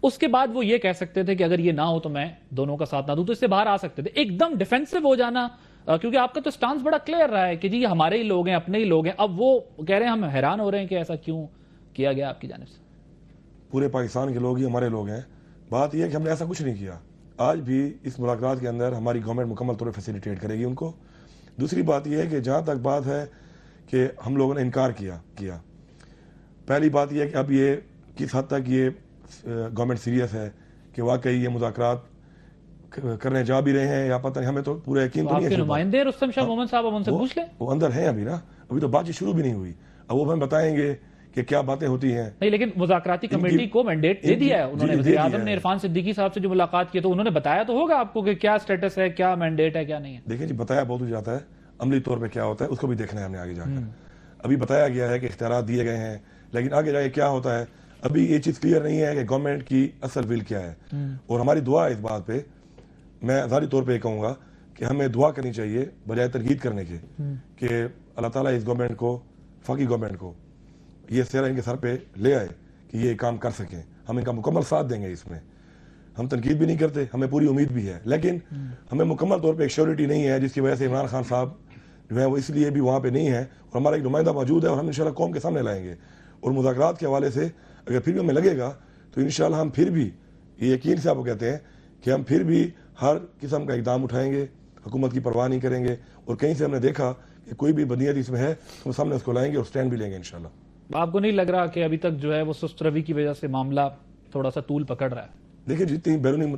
اس کے بعد وہ یہ کہہ سکتے تھے کہ اگر یہ نہ ہو تو میں دونوں کا ساتھ نہ دوں, تو اس سے باہر آ سکتے تھے. ایک دم ڈیفینسو ہو جانا, کیونکہ آپ کا تو سٹانس بڑا کلیئر رہا ہے کہ جی یہ ہمارے ہی لوگ ہیں, اپنے ہی لوگ ہیں. اب وہ کہہ رہے ہیں ہم حیران ہو رہے ہیں کہ ایسا کیوں کیا گیا آپ کی جانب سے. پورے پاکستان کے لوگ ہی ہمارے لوگ ہیں. بات یہ ہے کہ ہم نے ایسا کچھ نہیں کیا. آج بھی اس ملاقات کے اندر ہماری گورنمنٹ مکمل طور پر فیسیلیٹیٹ کرے گی ان کو. دوسری بات یہ ہے کہ جہاں تک بات ہے کہ ہم لوگوں نے انکار کیا, پہلی بات یہ ہے کہ اب یہ کس حد تک یہ گورنمنٹ سیریس ہے کہ واقعی یہ مذاکرات کرنے جا بھی رہے ہیں یا پتہ نہیں, ہمیں تو پورا یقین تو نہیں ہے. آپ کے نمائندے رستم شاہ محمد صاحب, ان سے پوچھ لیں, وہ اندر ہیں ابھی نا, ابھی تو بات چیت شروع بھی نہیں ہوئی. اب وہ ہمیں بتائیں گے کہ کیا باتیں ہوتی ہیں. نہیں, لیکن مذاکراتی کمیٹی کو مینڈیٹ دے دیا ہے انہوں نے. وزیر اعظم نے عرفان صدیقی صاحب سے جو ملاقات کی تو انہوں نے بتایا تو ہوگا آپ کو کہ کیا سٹیٹس ہے, کیا مینڈیٹ ہے, کیا نہیں ہے. دیکھیں جی, بتایا بہت ہو جاتا ہے, عملی طور پہ کیا ہوتا ہے اس کو بھی دیکھنا ہے ہم نے آگے جا کر. ابھی بتایا گیا ہے کہ اختیارات دیے گئے ہیں, لیکن آگے جا کے کیا ہوتا ہے ابھی یہ چیز کلیئر نہیں ہے کہ گورنمنٹ کی اصل ول کیا ہے. اور ہماری دعا ہے اس بات پہ, میں ظاہری طور پہ یہ کہوں گا کہ ہمیں دعا کرنی چاہیے بجائے تنقید کرنے کے, کہ اللہ تعالیٰ اس گورنمنٹ کو, فاقی گورنمنٹ کو یہ سہرا ان کے سر پہ لے آئے کہ یہ کام کر سکیں. ہم ان کا مکمل ساتھ دیں گے, اس میں ہم تنقید بھی نہیں کرتے, ہمیں پوری امید بھی ہے, لیکن ہمیں مکمل طور پہ ایک شیورٹی نہیں ہے جس کی وجہ سے عمران خان صاحب جو ہے وہ اس لیے بھی وہاں پہ نہیں ہے, اور ہمارا ایک نمائندہ موجود ہے اور ہم انشاءاللہ قوم کے سامنے لائیں گے. اور مذاکرات کے حوالے سے اگر پھر بھی ہمیں لگے گا تو انشاءاللہ ہم پھر بھی, یہ یقین سے آپ کو کہتے ہیں کہ ہم پھر بھی ہر قسم کا اقدام اٹھائیں گے, حکومت کی پرواہ نہیں کریں گے, اور کہیں سے ہم نے دیکھا کہ کوئی بھی بدنیت اس میں ہے تو ہم سامنے اس کو لائیں گے اور سٹینڈ بھی لیں گے انشاءاللہ. آپ کو نہیں لگ رہا کہ ابھی تک جو ہے وہ سست روی کی وجہ سے معاملہ تھوڑا سا طول پکڑ رہا ہے؟ دیکھیں جتنی بیرونی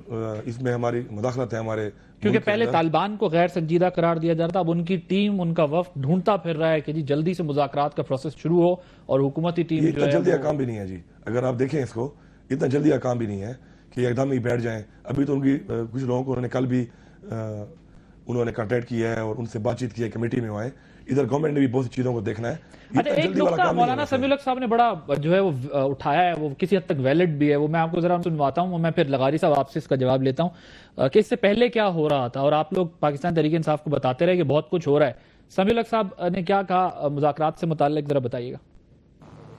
اس میں ہماری مداخلت ہے ہمارے, کیونکہ پہلے طالبان کو غیر سنجیدہ قرار دیا جا رہا تھا, اب ان کی ٹیم, ان کا وفد ڈھونڈتا پھر رہا ہے کہ جی جلدی سے مذاکرات کا پروسیس شروع ہو, اور حکومتی ٹیم اتنا جلدی کا کام بھی نہیں ہے جی. اگر آپ دیکھیں اس کو, اتنا جلدی کا کام بھی نہیں ہے کہ ایک دم ہی بیٹھ جائیں. ابھی تو ان کی کچھ لوگوں کو انہوں نے کل بھی انہوں نے کانٹیکٹ کیا ہے اور ان سے بات چیت کی ہے, کمیٹی میں آئے. ادھر گورنمنٹ نے بھی بہت سی چیزوں کو دیکھنا ہے. ایک نقطہ مولانا سمیع الحق صاحب نے بڑا جو ہے وہ اٹھایا ہے, وہ کسی حد تک ویلڈ بھی ہے, وہ میں آپ کو ذرا سنواتا ہوں, میں پھر لغاری صاحب آپ سے اس کا جواب لیتا ہوں کہ اس سے پہلے کیا ہو رہا تھا, اور آپ لوگ پاکستان تحریک انصاف کو بتاتے رہے کہ بہت کچھ ہو رہا ہے. سمیع الحق صاحب نے کیا کہا مذاکرات سے متعلق, ذرا بتائیے گا.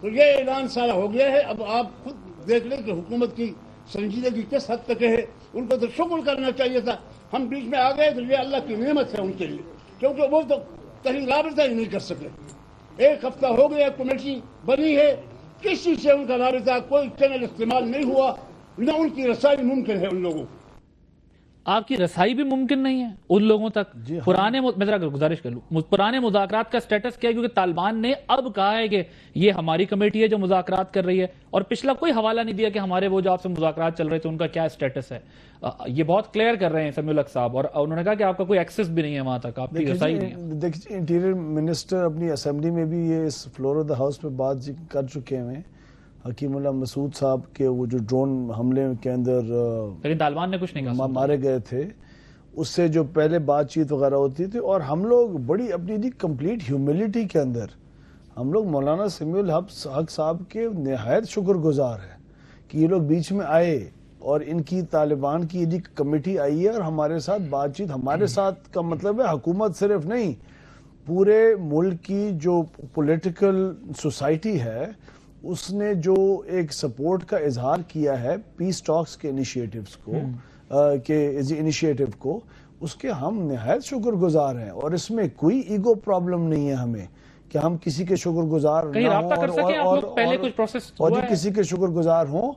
تو یہ اعلان سارا ہو گیا ہے, اب آپ خود دیکھ لیں کہ حکومت کی سنجیدگی کس حد تک ہے. ان کو تو شکر کرنا چاہیے تھا, ہم بیچ میں آ گئے تو یہ اللہ کی نعمت ہے ان کے لیے, کیونکہ وہ تو کہیں رابطہ ہی نہیں کر سکے. ایک ہفتہ ہو گیا کمیٹی بنی ہے, کسی سے ان کا رابطہ, کوئی چینل استعمال نہیں ہوا, نہ ان کی رسائی ممکن ہے ان لوگوں. آپ کی رسائی بھی ممکن نہیں ہے ان لوگوں تک. پرانے, میں ذرا گزارش کر لوں, پرانے مذاکرات کا سٹیٹس کیا ہے, کیونکہ طالبان نے اب کہا ہے کہ یہ ہماری کمیٹی ہے جو مذاکرات کر رہی ہے, اور پچھلا کوئی حوالہ نہیں دیا کہ ہمارے وہ جو آپ سے مذاکرات چل رہے تھے ان کا کیا سٹیٹس ہے. یہ بہت کلیئر کر رہے ہیں سمیع الحق صاحب, اور انہوں نے کہا کہ آپ کا کوئی ایکسس بھی نہیں ہے وہاں تک, آپ کی رسائی نہیں ہے. دیکھیے انٹیریئر منسٹر اپنی اسمبلی میں بھی یہ اس فلور آف دا ہاؤس پہ بات کر چکے ہیں حکیم اللہ مسعود صاحب کے وہ جو ڈرون حملے کے اندر لیکن طالبان نے کچھ نہیں کہا, مارے گئے تھے, اس سے جو پہلے بات چیت وغیرہ ہوتی تھی، اور ہم لوگ بڑی اپنی کمپلیٹ ہیوملٹی کے اندر ہم لوگ مولانا سمیع الحق صاحب کے نہایت شکر گزار ہیں کہ یہ لوگ بیچ میں آئے اور ان کی طالبان کی کمیٹی آئی ہے اور ہمارے ساتھ بات چیت، ہمارے ساتھ کا مطلب ہے حکومت صرف نہیں، پورے ملک کی جو پولیٹیکل سوسائٹی ہے اس نے جو ایک سپورٹ کا اظہار کیا ہے پیس ٹاکس کے انیشیٹیوز کو، اس کے ہم نہایت شکر گزار ہیں، اور اس میں کوئی ایگو پرابلم نہیں ہے ہمیں کہ ہم کسی کے شکر گزار نہ ہوں اور کسی کے شکر گزار ہوں۔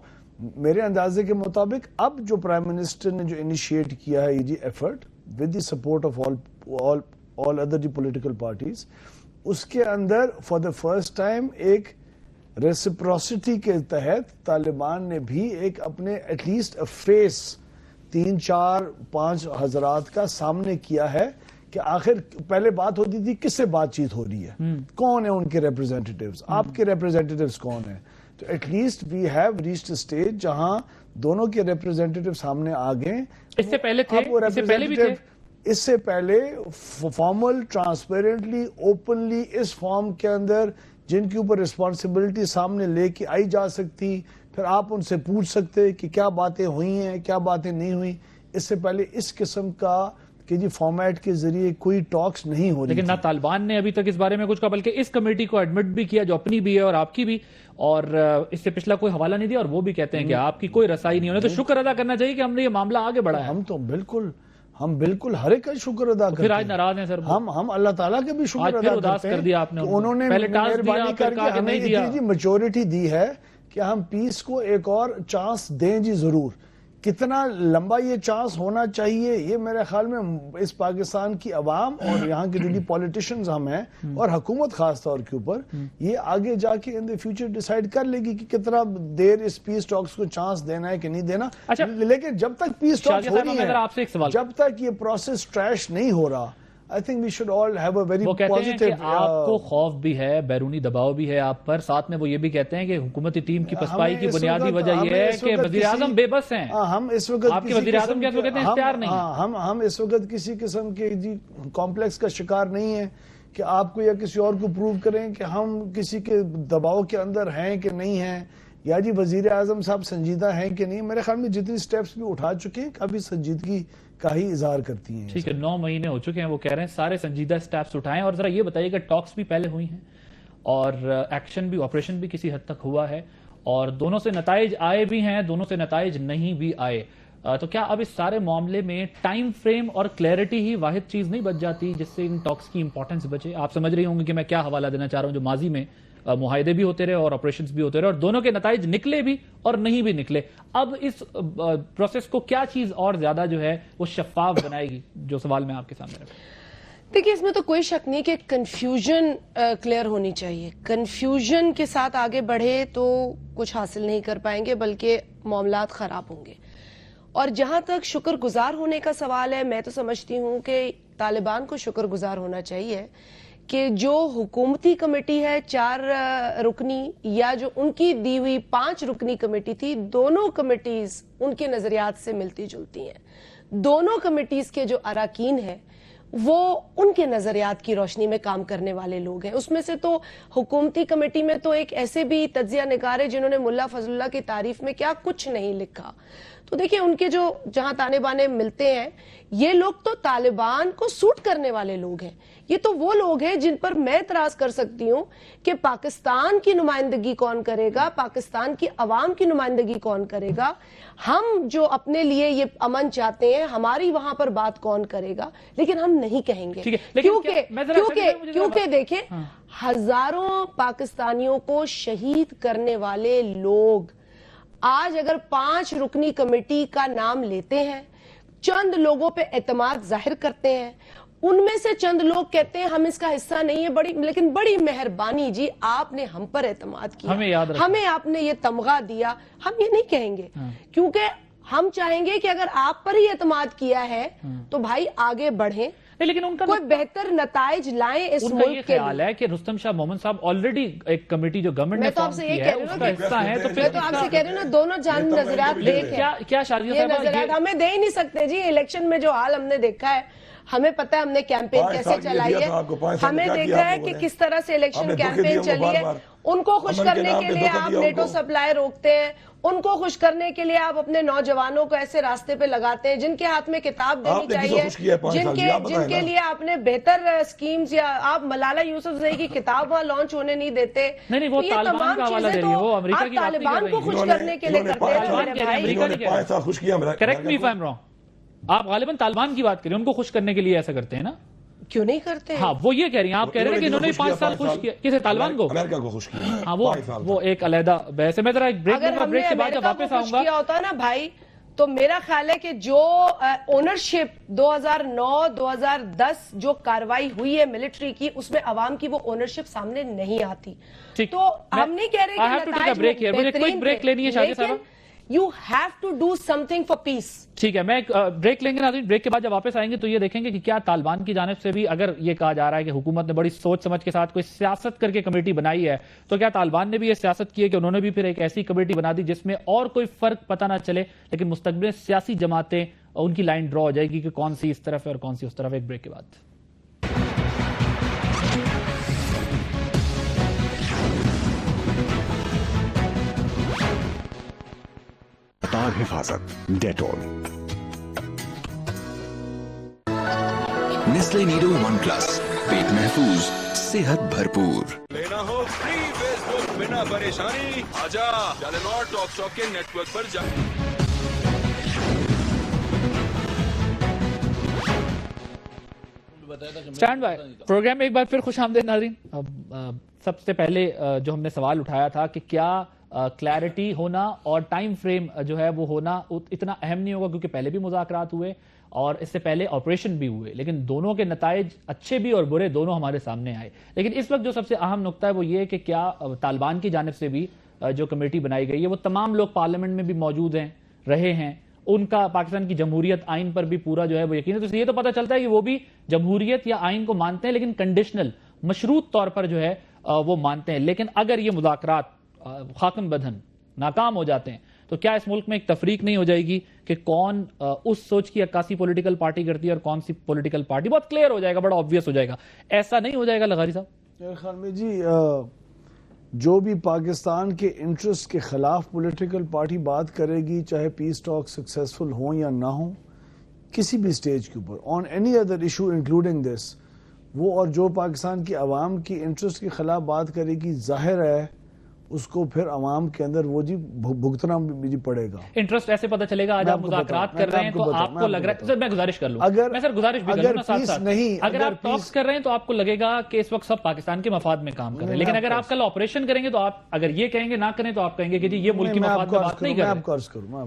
میرے اندازے کے مطابق اب جو پرائم منسٹر نے جو انیشیٹ کیا ہے یہ effort with the support of all other political parties، اس کے اندر فار دا فرسٹ ٹائم ایک ریسپروسٹی کے تحت طالبان نے بھی ایک اپنے ایٹ لیسٹ فیس 3-4-5 حضرات کا سامنے کیا ہے کہ آخر پہلے بات ہوتی تھی کس سے بات چیت ہو رہی ہے، کون ہیں ان کے ریپرزینٹیٹیوز، آپ کے ریپرزینٹیٹیوز کون ہیں، تو at least we have reached stage جہاں دونوں کے ریپرزینٹیٹیو سامنے آ گئے۔ اس سے پہلے تھے، اس سے پہلے فارمل ٹرانسپیرنٹلی اوپنلی اس فارم کے اندر جن کے اوپر رسپانسبلٹی سامنے لے کے آئی جا سکتی، پھر آپ ان سے پوچھ سکتے کہ کیا باتیں ہوئی ہیں کیا باتیں نہیں ہوئی۔ اس سے پہلے اس قسم کا کہ جی فارمیٹ کے ذریعے کوئی ٹاکس نہیں ہو رہی، لیکن نہ طالبان نے ابھی تک اس بارے میں کچھ کہا، بلکہ اس کمیٹی کو ایڈمٹ بھی کیا جو اپنی بھی ہے اور آپ کی بھی، اور اس سے پچھلا کوئی حوالہ نہیں دیا، اور وہ بھی کہتے ہیں کہ آپ کی کوئی رسائی نہیں ہونے، تو شکر ادا کرنا چاہیے کہ ہم نے یہ معاملہ آگے بڑھا ہے۔ ہم بالکل ہر ایک کا شکر ادا کرتے ہیں۔ پھر آج ناراض ہیں سر، ہم اللہ تعالیٰ کے بھی شکر ادا کرتے ہیں کہ انہوں نے مہربانی کر کے ہمیں اتنی میچورٹی دی ہے کہ ہم پیس کو ایک اور چانس دیں جی ضرور۔ کتنا لمبا یہ چانس ہونا چاہیے یہ میرے خیال میں اس پاکستان کی عوام اور یہاں کے جو پولیٹیشنز ہم ہیں اور حکومت خاص طور کے اوپر یہ آگے جا کے ان دی فیوچر ڈیسائیڈ کر لے گی کہ کتنا دیر اس پیس ٹاکس کو چانس دینا ہے کہ نہیں دینا۔ لیکن جب تک پیس ٹاکس ہو رہی ہے، جب تک یہ پروسیس ٹریش نہیں ہو رہا، I think we should all have a very positive۔ وہ کہتے ہیں کہ آپ کو خوف بھی ہے، بیرونی دباؤ بھی ہے آپ پر، ساتھ میں وہ یہ بھی کہتے ہیں کہ حکومتی ٹیم کی پسپائی کی بنیادی وجہ یہ ہے کہ وزیراعظم بے بس ہیں۔ ہم اس وقت آپ کے وزیراعظم کیا کہتے ہیں اختیار نہیں، ہم اس وقت کسی قسم کے کمپلیکس کا شکار نہیں ہے کہ آپ کو یا کسی اور کو پروو کریں کہ ہم کسی کے دباؤ کے اندر ہیں کہ نہیں ہیں، یا جی وزیر اعظم صاحب سنجیدہ ہیں کہ نہیں۔ میرے خیال میں جتنی سٹیپس بھی اٹھا چکے ہیں کافی سنجیدگی کا ہی اظہار کرتی ہیں۔ ٹھیک ہے، 9 مہینے ہو چکے ہیں، وہ کہہ رہے ہیں سارے سنجیدہ سٹیپس اٹھائیں، اور ذرا یہ بتائیے کہ ٹاکس بھی پہلے ہوئی ہیں اور ایکشن بھی، آپریشن بھی کسی حد تک ہوا ہے، اور دونوں سے نتائج آئے بھی ہیں، دونوں سے نتائج نہیں بھی آئے، تو کیا اب اس سارے معاملے میں ٹائم فریم اور کلیئرٹی ہی واحد چیز نہیں بچ جاتی جس سے ان ٹاکس کی امپورٹنس بچے؟ آپ سمجھ رہی ہوں گے کہ میں کیا حوالہ دینا چاہ رہا ہوں، جو ماضی میں معاہدے بھی ہوتے رہے اور آپریشنز بھی ہوتے رہے اور دونوں کے نتائج نکلے بھی اور نہیں بھی نکلے، اب اس پروسیس کو کیا چیز اور زیادہ جو ہے وہ شفاف بنائے گی، جو سوال میں آپ کے سامنے رکھا؟ دیکھیے اس میں تو کوئی شک نہیں کہ کنفیوژن کلیئر ہونی چاہیے، کنفیوژن کے ساتھ آگے بڑھے تو کچھ حاصل نہیں کر پائیں گے بلکہ معاملات خراب ہوں گے۔ اور جہاں تک شکر گزار ہونے کا سوال ہے، میں تو سمجھتی ہوں کہ طالبان کو شکر گزار ہونا چاہیے کہ جو حکومتی کمیٹی ہے 4 رکنی یا جو ان کی دی ہوئی 5 رکنی کمیٹی تھی، دونوں کمیٹیز ان کے نظریات سے ملتی جلتی ہیں، دونوں کمیٹیز کے جو اراکین ہیں وہ ان کے نظریات کی روشنی میں کام کرنے والے لوگ ہیں۔ اس میں سے تو حکومتی کمیٹی میں تو ایک ایسے بھی تجزیہ نگار ہے جنہوں نے ملا فضل اللہ کی تعریف میں کیا کچھ نہیں لکھا، تو دیکھیں ان کے جو جہاں تانے بانے ملتے ہیں، یہ لوگ تو طالبان کو سوٹ کرنے والے لوگ ہیں، یہ تو وہ لوگ ہیں جن پر میں اعتراض کر سکتی ہوں کہ پاکستان کی نمائندگی کون کرے گا، پاکستان کی عوام کی نمائندگی کون کرے گا، ہم جو اپنے لیے یہ امن چاہتے ہیں ہماری وہاں پر بات کون کرے گا، لیکن ہم نہیں کہیں گے، کیونکہ دیکھیں ہزاروں پاکستانیوں کو شہید کرنے والے لوگ آج اگر 5 رکنی کمیٹی کا نام لیتے ہیں، چند لوگوں پہ اعتماد ظاہر کرتے ہیں، ان میں سے چند لوگ کہتے ہیں ہم اس کا حصہ نہیں ہے، لیکن بڑی مہربانی جی آپ نے ہم پر اعتماد کیا، ہمیں آپ نے یہ تمغہ دیا، ہم یہ نہیں کہیں گے، کیونکہ ہم چاہیں گے کہ اگر آپ پر ہی اعتماد کیا ہے تو بھائی آگے بڑھیں، لیکن ان کا کوئی بہتر نتائج لائیں اس ان کا یہ ملک کے خیال ہے کہ رستم شاہ مومن صاحب آلریڈی ایک کمیٹی جو گورنمنٹ نے میں تو آپ فارم سے یہ کی کہہ ہے رہی اس ہوں کا نا حصہ ہے، تو میں پھر تو آپ سے کہہ رہی ہوں نا، دونوں جان نظریات دیکھ ہیں. کیا شارجہ یہ صاحبہ نظریات ہمیں دے ہی نہیں سکتے جی. الیکشن میں جو حال ہم نے دیکھا ہے، ہمیں پتہ ہے ہم نے کیمپین 5 کیسے سال کے لیے چلائی دیا ہے، تھا آپ کو، 5 سال میں ہمیں کیا کیا دیکھا آپ ہے لوگوں کہ نے؟ کس طرح سے آپ الیکشن نے دھوکے کیمپین دیے ان کو چلی ہے. بار بار. ان کو خوش امن کے کرنے نام کے پہ لیے دھوکہ آپ دیا ان نیٹو کو. سپلائی روکتے ہیں، ان کو خوش کرنے کے لیے آپ اپنے نوجوانوں کو ایسے راستے پہ لگاتے ہیں جن کے ہاتھ میں کتاب دینی آپ نے کس کو چاہیے، خوش کیا ہے 5 سال جی؟ آپ جن بتائیں کے نا. لیے آپ نے بہتر سکیمز، یا آپ ملالہ یوسفزئی کی کتاب وہاں لانچ ہونے نہیں دیتے. نہیں وہ یہ طالبان تمام کا حوالہ چیزیں دے رہی ہے، تو وہ امریکہ آپ کی بات نہیں کر طالبان رہی کو ہیں. خوش کرنے کے لیے کرتے ہیں نا میرے بھائی. امریکہ انہوں نے 5 سال خوش کیا. Correct me if I am wrong. آپ غالباً طالبان کی بات کریں، ان کو خوش کرنے کے لیے ایسا کرتے ہیں نا. کیوں نہیں کرتے ہیں؟ ہاں وہ یہ کہہ رہی ہیں، آپ کہہ رہے ہیں کہ انہوں نے 5 سال خوش کیا. کسے؟ طالبان کو؟ امریکہ کو خوش کیا. ہاں وہ ایک علیحدہ بحث ہے. میں ذرا ایک بریک اگر لوں گا، ہم نے بریک کے بعد جب امریکہ واپس کو آؤں خوش گا. کیا ہوتا نا بھائی، تو میرا خیال ہے کہ جو اونرشپ 2009-2010 جو کاروائی ہوئی ہے ملٹری کی، اس میں عوام کی وہ اونرشپ سامنے نہیں آتی. ٹھیک. تو ہم نہیں کہہ رہے I have to take a break here. مجھے کوئی بریک لینی ہے شاہجہ صاحبہ. You have to do something for peace. ٹھیک ہے، میں بریک لیں گے ناظرین. بریک کے بعد جب واپس آئیں گے تو یہ دیکھیں گے کہ کیا طالبان کی جانب سے بھی اگر یہ کہا جا رہا ہے کہ حکومت نے بڑی سوچ سمجھ کے ساتھ کوئی سیاست کر کے کمیٹی بنائی ہے، تو کیا طالبان نے بھی یہ سیاست کی ہے کہ انہوں نے بھی پھر ایک ایسی کمیٹی بنا دی جس میں اور کوئی فرق پتہ نہ چلے، لیکن مستقبل میں سیاسی جماعتیں ان کی لائن ڈرا ہو جائے گی کہ کون سی اس طرف ہے اور کون سی اس طرف. ایک بریک کے بعد. حفاظت Dettol. Nestle Nido one plus, پیٹ محفوظ، صحت بھرپور. لینا ہو فری فیس بک بنا پریشانی، آجا ٹیلینور ٹاک شاپ کے نیٹ ورک پر جا. Stand by. پروگرام میں ایک بار پھر خوش آمدید ناظرین. سب سے پہلے جو ہم نے سوال اٹھایا تھا کہ کیا کلیئرٹی ہونا اور ٹائم فریم جو ہے وہ ہونا اتنا اہم نہیں ہوگا، کیونکہ پہلے بھی مذاکرات ہوئے اور اس سے پہلے آپریشن بھی ہوئے، لیکن دونوں کے نتائج اچھے بھی اور برے دونوں ہمارے سامنے آئے. لیکن اس وقت جو سب سے اہم نقطہ ہے وہ یہ کہ کیا طالبان کی جانب سے بھی جو کمیٹی بنائی گئی ہے، وہ تمام لوگ پارلیمنٹ میں بھی موجود ہیں، رہے ہیں، ان کا پاکستان کی جمہوریت آئین پر بھی پورا جو ہے وہ یقین ہے. تو یہ تو پتہ چلتا ہے کہ وہ بھی جمہوریت یا آئین کو مانتے ہیں، لیکن کنڈیشنل، مشروط طور پر جو ہے وہ مانتے ہیں. لیکن اگر یہ مذاکرات خاکم بدہن ناکام ہو جاتے ہیں تو کیا اس ملک میں ایک تفریق نہیں ہو جائے گی کہ کون اس سوچ کی عکاسی پولیٹیکل پارٹی کرتی ہے اور کون سی پولیٹیکل پارٹی؟ بہت کلیئر ہو جائے گا، بڑا آبویس ہو جائے گا. ایسا نہیں ہو جائے گا لغاری صاحب؟ میرے خیال میں جی جو بھی پاکستان کے انٹرسٹ کے خلاف پولیٹیکل پارٹی بات کرے گی، چاہے پیس ٹاک سکسیسفل ہوں یا نہ ہوں، کسی بھی سٹیج کے اوپر on any other issue including this, وہ اور جو پاکستان کی عوام کی انٹرسٹ کے خلاف بات کرے گی، ظاہر ہے اس کو پھر عوام کے اندر وہ جی بھگتنا بھی پڑے گا. انٹرسٹ ایسے پتہ چلے گا. آج آپ مذاکرات کر رہے ہیں تو آپ کو لگ رہا ہے، سر میں گزارش کر لوں، میں سر گزارش بھی کروں نا ساتھ ساتھ، اگر آپ ٹاکس کر رہے ہیں تو آپ کو لگے گا کہ اس وقت سب پاکستان کے مفاد میں کام کر رہے ہیں، لیکن اگر آپ کل آپریشن کریں گے تو آپ اگر یہ کہیں گے نہ کریں تو آپ کہیں گے کہ جی یہ ملک کی مفاد میں بات نہیں کر رہے. میں آپ کو عرض کروں.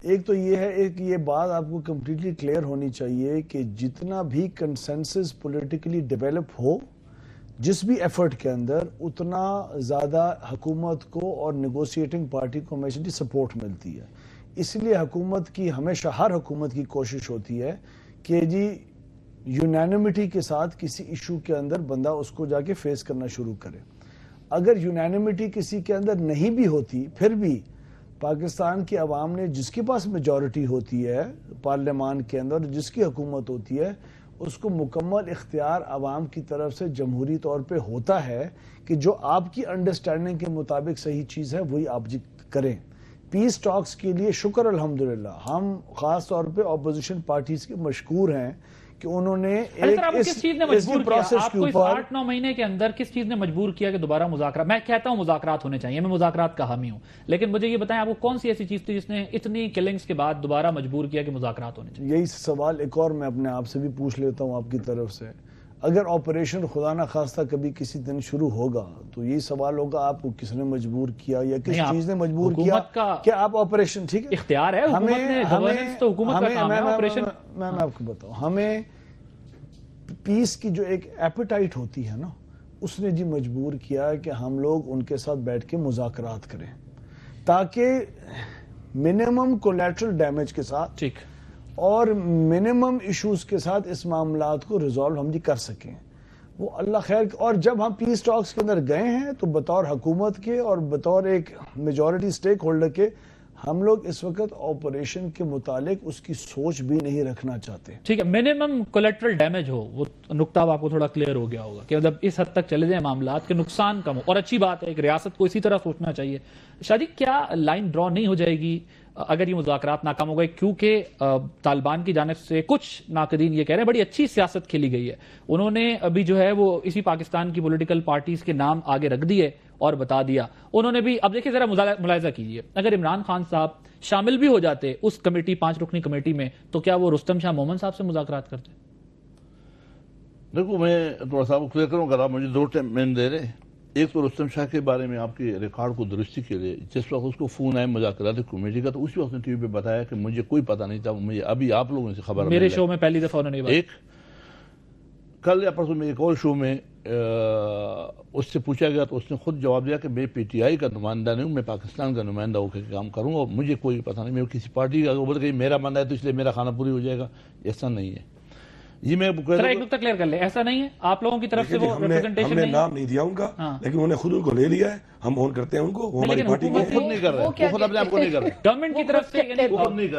ایک تو یہ ہے، ایک یہ بات آپ کو کمپلیٹلی کلیئر ہونی چاہیے کہ جتنا بھی کنسنسس پولیٹیکلی ڈیولپ ہو جس بھی ایفرٹ کے اندر، اتنا زیادہ حکومت کو اور نیگوشیٹنگ پارٹی کو ہمیشہ سپورٹ ملتی ہے. اس لیے حکومت کی ہمیشہ، ہر حکومت کی کوشش ہوتی ہے کہ جی یونینیمٹی کے ساتھ کسی ایشو کے اندر بندہ اس کو جا کے فیس کرنا شروع کرے. اگر یونینیمٹی کسی کے اندر نہیں بھی ہوتی، پھر بھی پاکستان کی عوام نے، جس کے پاس میجورٹی ہوتی ہے پارلیمان کے اندر، جس کی حکومت ہوتی ہے، اس کو مکمل اختیار عوام کی طرف سے جمہوری طور پہ ہوتا ہے کہ جو آپ کی انڈرسٹینڈنگ کے مطابق صحیح چیز ہے وہی آپ جی کریں. پیس ٹاکس کے لیے شکر الحمدللہ، ہم خاص طور پہ اپوزیشن پارٹیز کے مشکور ہیں کہ انہوں نے کس چیز نے مجبور کیا آپ کو اس 8-9 مہینے کے اندر، کس چیز نے مجبور کیا کہ دوبارہ مذاکرات؟ میں کہتا ہوں مذاکرات ہونے چاہیے، میں مذاکرات کا حامی ہوں، لیکن مجھے یہ بتائیں آپ کو کون سی ایسی چیز تھی جس نے اتنی کلنگز کے بعد دوبارہ مجبور کیا کہ مذاکرات ہونے چاہیے؟ یہی سوال ایک اور میں اپنے آپ سے بھی پوچھ لیتا ہوں آپ کی طرف سے. اگر آپریشن خدا نہ خواستہ کبھی کسی دن شروع ہوگا تو یہی سوال ہوگا آپ کو کس نے مجبور کیا یا کس چیز نے مجبور کیا کہ آپ آپریشن، ٹھیک ہے اختیار ہے حکومت نے، گورننس تو حکومت کا کام ہے آپریشن. میں آپ کو بتاؤں، ہمیں پیس کی جو ایک ایپیٹائٹ ہوتی ہے نا، اس نے جی مجبور کیا کہ ہم لوگ ان کے ساتھ بیٹھ کے مذاکرات کریں تاکہ منیمم کولیٹرل ڈیمیج کے ساتھ ٹھیک اور منیمم ایشوز کے ساتھ اس معاملات کو ریزالو ہم جی کر سکیں. وہ اللہ خیر. اور جب ہم پیس ٹاکس کے اندر گئے ہیں تو بطور حکومت کے اور بطور ایک میجورٹی سٹیک ہولڈر کے ہم لوگ اس وقت آپریشن کے متعلق اس کی سوچ بھی نہیں رکھنا چاہتے. ٹھیک ہے, منیمم کولیٹرل ڈیمیج ہو, وہ نقطہ اب آپ کو تھوڑا کلیئر ہو گیا ہوگا کہ مطلب اس حد تک چلے جائیں معاملات کے نقصان کم ہو, اور اچھی بات ہے, ایک ریاست کو اسی طرح سوچنا چاہیے. شاہ جی, کیا لائن ڈرا نہیں ہو جائے گی اگر یہ مذاکرات ناکام ہو گئے؟ کیونکہ طالبان کی جانب سے کچھ ناقدین یہ کہہ رہے ہیں بڑی اچھی سیاست کھیلی گئی ہے, انہوں نے ابھی جو ہے وہ اسی پاکستان کی پولیٹیکل پارٹیز کے نام آگے رکھ دیے اور بتا دیا. انہوں نے بھی, اب دیکھیں ذرا ملاحظہ کیجئے, اگر عمران خان صاحب شامل بھی ہو جاتے اس کمیٹی 5 رکنی کمیٹی میں تو کیا وہ رستم شاہ مومن صاحب سے مذاکرات کرتے؟ دیکھو, میں تھوڑا سا کلیئر کروں اگر آپ مجھے 2 ٹائم دے رہے. ایک تو رستم شاہ کے بارے میں آپ کے ریکارڈ کو درستی کے لیے جس وقت اس کو فون آئے مذاکرات کمیٹی کا تو اسی وقت نے ٹی وی پہ بتایا کہ مجھے کوئی پتہ نہیں تھا, مجھے ابھی آپ لوگوں سے خبر میرے شو میں پہلی دفعہ انہوں نے ایک کل یا پرسوں میں ایک اور شو میں اس سے پوچھا گیا تو اس نے خود جواب دیا کہ میں پی ٹی آئی کا نمائندہ نہیں ہوں, میں پاکستان کا نمائندہ ہو کے کام کروں اور مجھے کوئی پتہ نہیں, میں کسی پارٹی کا بول کہ میرا ماننا ہے تو اس لیے میرا کھانا پوری ہو جائے گا, ایسا نہیں ہے. یہ میں ایک نقطہ کلیئر کر لیں, ایسا نہیں ہے آپ لوگوں کی طرف سے وہ ریپرزنٹیشن ہم نے نام نہیں دیا ان کا, لیکن انہوں نے خود ان کو لے لیا ہے, ہم اون کرتے ہیں ان کو, وہ ہماری پارٹی کے خود نہیں کر رہے, وہ خود اپنے آپ کو نہیں کر رہے, گورنمنٹ کی طرف سے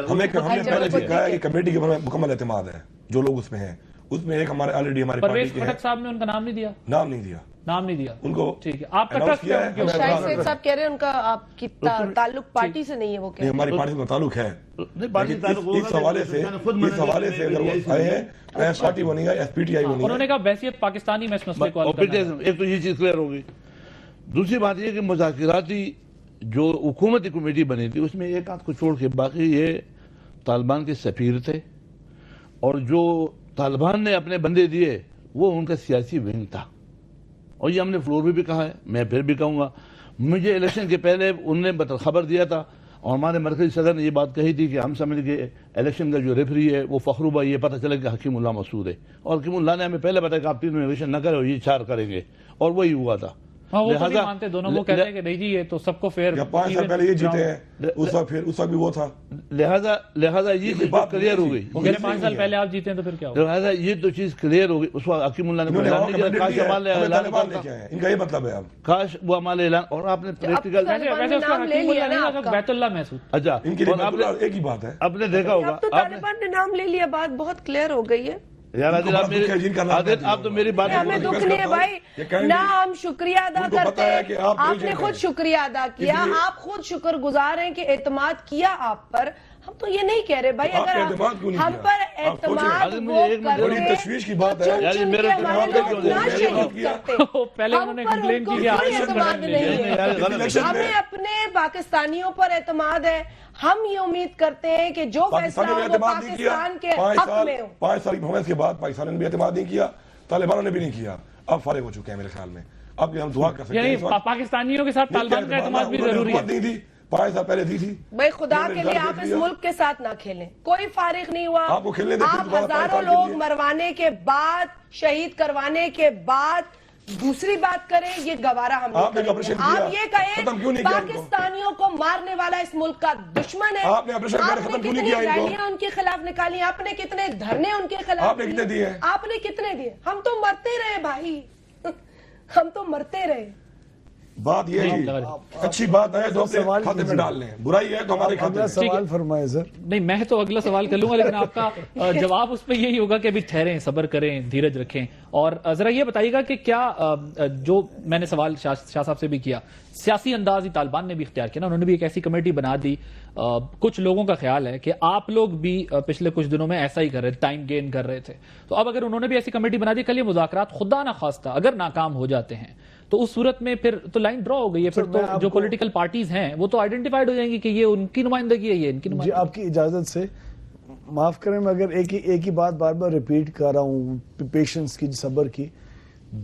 ہمیں پہلے سے کہا ہے کہ کمیٹی کے بارے میں مکمل اعتماد ہے, جو لوگ اس میں ہیں اس میں ایک ہمارے آلریڈی ہماری پارٹی پرویز کے ہیں. خٹک صاحب نے ان کا نام نہیں دیا, نام نہیں دیا ان کو. ٹھیک ہے, آپ کا announce ٹرسٹ کیا ہے, ہمیں شاہد سید صاحب کہہ رہے ہیں ان کا آپ کی تعلق پارٹی سے نہیں ہے, وہ کہہ رہے ہیں ہماری پارٹی کا تعلق ہے. اس حوالے سے اگر وہ آئے ہیں تو ایس پارٹی بنی ہے, ایس پی ٹی آئی بنی ہے. انہوں نے کہا بحیثیت پاکستانی میں اس مسئلے کو حل کرنا ہے. ایک تو یہ چیز کلیئر ہو گئی. دوسری بات یہ کہ مذاکراتی جو حکومتی کمیٹی بنی تھی اس میں ایک آدھ کو چھوڑ کے باقی یہ طالبان کے سفیر تھے, اور جو طالبان نے اپنے بندے دیے وہ ان کا سیاسی ونگ تھا, اور یہ ہم نے فلور بھی کہا ہے, میں پھر بھی کہوں گا. مجھے الیکشن کے پہلے انہوں نے خبر دیا تھا اور ہمارے مرکزی صدر نے یہ بات کہی تھی کہ ہم سمجھ کے الیکشن کا جو ریفری ہے وہ فخرو بھائی, یہ پتہ چلا کہ حکیم اللہ مسعود ہے, اور حکیم اللہ نے ہمیں پہلے بتایا کہ آپ 3 الیکشن نہ کریں اور یہ 4 کریں گے, اور وہی ہوا تھا. وہ تو نہیں مانتے دونوں, وہ کہتے ہیں کہ نہیں جی یہ تو سب کو فیئر. 5 سال پہلے یہ جیتے ہیں, اس وقت بھی وہ تھا, لہذا یہ چیز کلیئر ہو گئی. 5 سال پہلے آپ جیتے ہیں تو پھر کیا ہوگا؟ لہذا یہ تو چیز کلیئر ہو گئی. اس وقت حکیم اللہ نے اعلان نہیں کیا, کاش ہمارے اعلان ان کا یہ مطلب ہے, اب کاش وہ ہمارے اعلان, اور آپ نے پریکٹیکل بیت اللہ محسود. اچھا, ان کے لیے ایک ہی بات ہے, آپ نے دیکھا ہوگا اب تو طالبان نے نام لے لیا, بات بہت کلیئر ہو گئی ہے. یار آپ تو میری بات ہمیں دکھ نہیں ہے بھائی, نہ ہم شکریہ ادا کرتے ہیں, آپ نے خود شکریہ ادا کیا, آپ خود شکر گزار ہیں کہ اعتماد کیا آپ پر. ہم تو یہ نہیں کہہ رہے بھائی, اگر ہم پر اعتماد وہ کرتے تشویش کی بات ہے, چن کے ہمارے لوگ نہ شہید کرتے, پہلے انہوں نے کمپلین کی کہ اعتماد نہیں ہے. ہمیں اپنے پاکستانیوں پر اعتماد ہے, ہم یہ امید کرتے ہیں کہ جو فیصلہ ہو وہ پاکستان کے حق میں ہو. 5 سال کی حکومت کے بعد پاکستان نے بھی اعتماد نہیں کیا, طالبانوں نے بھی نہیں کیا, اب فارغ ہو چکے ہیں میرے خیال میں. اب ہم دعا کر سکتے ہیں, یعنی پاکستانیوں کے ساتھ طالبان کا اعتماد بھی ضروری ہے. 5 سال پہلے دی تھی بھائی, خدا کے لیے آپ اس ملک کے ساتھ نہ کھیلیں, کوئی فارغ نہیں ہوا. آپ ہزاروں لوگ مروانے کے بعد, شہید کروانے کے بعد دوسری بات کریں, یہ گوارا ہم نہیں کریں. آپ یہ کہیں پاکستانیوں کو مارنے والا اس ملک کا دشمن ہے. آپ نے کتنی ریلیاں ان کے خلاف نکالی, آپ نے کتنے دھرنے ان کے خلاف, آپ نے کتنے دیے. ہم تو مرتے رہے بھائی, ہم تو مرتے رہے. بات یہ ہے اچھی بات ہے تو اپنے کھاتے میں ڈال لیں, برائی ہے تو ہمارے کھاتے میں. سوال فرمائے سر. نہیں, میں تو اگلا سوال کر لوں گا, لیکن آپ کا جواب اس پہ یہی ہوگا کہ ابھی ٹھہریں, صبر کریں, دھیرج رکھیں. اور ذرا یہ بتائیے گا کہ کیا جو میں نے سوال شاہ صاحب سے بھی کیا, سیاسی انداز ہی طالبان نے بھی اختیار کیا نا, انہوں نے بھی ایک ایسی کمیٹی بنا دی. کچھ لوگوں کا خیال ہے کہ آپ لوگ بھی پچھلے کچھ دنوں میں ایسا ہی کر رہے تھے, ٹائم گین کر رہے تھے, تو اب اگر انہوں نے بھی ایسی کمیٹی بنا دی, کل یہ مذاکرات خدا نہ خواستہ اگر ناکام ہو جاتے ہیں تو اس صورت میں پھر تو لائن ڈرا ہو گئی ہے, پھر تو جو پولیٹیکل پارٹیز ہیں وہ تو آئیڈینٹیفائڈ ہو جائیں گی کہ یہ ان کی نمائندگی ہے, یہ ان کی نمائندگی. جی آپ کی اجازت سے معاف کریں, میں اگر ایک ہی بات بار بار ریپیٹ کر رہا ہوں, پیشنس کی, صبر کی.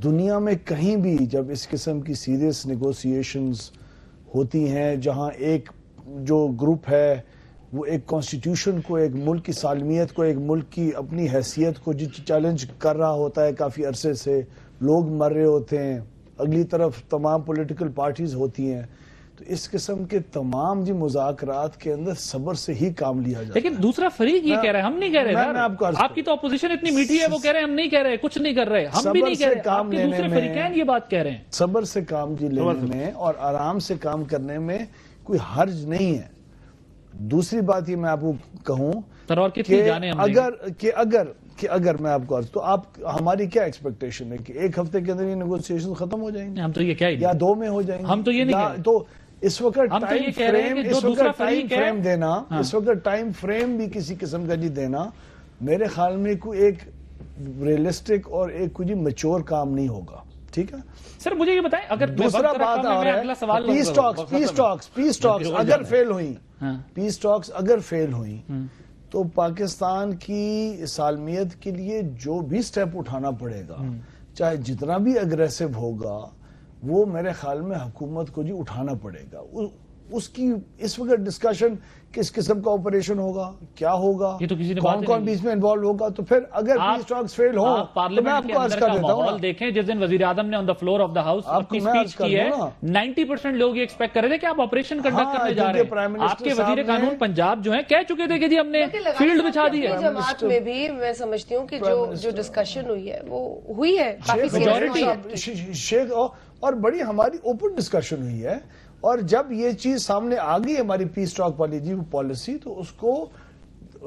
دنیا میں کہیں بھی جب اس قسم کی سیریس نیگوسیشنز ہوتی ہیں جہاں ایک جو گروپ ہے وہ ایک کانسٹیٹیوشن کو, ایک ملک کی سالمیت کو, ایک ملک کی اپنی حیثیت کو چیلنج کر رہا ہوتا ہے, کافی عرصے سے لوگ مر رہے ہوتے ہیں, اگلی طرف تمام پولیٹیکل پارٹیز ہوتی ہیں, تو اس قسم کے تمام جی مذاکرات کے اندر صبر سے ہی کام لیا جاتا ہے. لیکن دوسرا فریق یہ کہہ رہا ہے ہم نہیں کہہ رہے. میں آپ کو عرض آپ کی تو اپوزیشن اتنی میٹھی ہے, وہ کہہ رہے ہیں ہم نہیں کہہ رہے, کچھ نہیں کر رہے, ہم بھی نہیں کہہ رہے, آپ کے دوسرے فریقین یہ بات کہہ رہے ہیں. صبر سے کام جی لینے میں اور آرام سے کام کرنے میں کوئی حرج نہیں ہے. دوسری بات یہ میں آپ کو کہوں کہ اگر میں آپ کو عرض تو آپ ہماری کیا ایکسپیکٹیشن ہے کہ ایک ہفتے کے اندر یہ نیگوسیشن ختم ہو جائیں گے؟ ہم تو یہ کیا یا 2 میں ہو جائیں گے؟ ہم تو یہ نہیں کہہ رہے. تو اس وقت ٹائم فریم بھی کسی قسم کا جی دینا میرے خیال میں کوئی ایک ریئلسٹک اور ایک کوئی میچور کام نہیں ہوگا. ٹھیک ہے سر, مجھے یہ بتائیں اگر دوسرا بات آ رہا ہے پیس ٹاکس اگر فیل ہوئی تو پاکستان کی سالمیت کے لیے جو بھی سٹیپ اٹھانا پڑے گا, چاہے جتنا بھی اگریسو ہوگا, وہ میرے خیال میں حکومت کو جی اٹھانا پڑے گا. اس کی اس وقت ڈسکشن کس قسم کا آپریشن ہوگا, کیا ہوگا, کون بیچ میں انوالو ہوگا. تو پھر اگر پیس ٹاکس فیل ہو تو میں آپ کو عرض کر دیتا ہوں, دیکھیں جس دن وزیر اعظم نے on the floor of the house اپنی سپیچ کی ہے 90% لوگ یہ ایکسپیکٹ کر رہے تھے کہ آپ آپریشن کنڈکٹ کرنے جا رہے ہیں. آپ کے وزیر قانون پنجاب جو ہیں کہہ چکے تھے کہ جی ہم نے فیلڈ بچھا دی ہے. جماعت میں بھی میں سمجھتی ہوں کہ جو ڈسکشن ہوئی ہے وہ ہوئی ہے اور بڑی ہماری اوپن ڈسکشن ہوئی ہے. اور جب یہ چیز سامنے آ گئی ہماری پیس ٹاک پالیسی, تو اس کو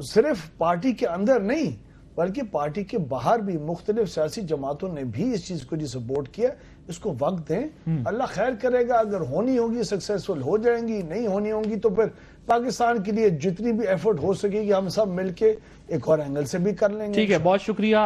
صرف پارٹی کے اندر نہیں بلکہ پارٹی کے باہر بھی مختلف سیاسی جماعتوں نے بھی اس چیز کو جی سپورٹ کیا. اس کو وقت دیں, اللہ خیر کرے گا. اگر ہونی ہوگی سکسیسفل ہو جائیں گی, نہیں ہونی ہوں گی تو پھر پاکستان کے لیے جتنی بھی ایفرٹ ہو سکے گی ہم سب مل کے ایک اور اینگل سے بھی کر لیں گے. ٹھیک ہے, بہت شکریہ.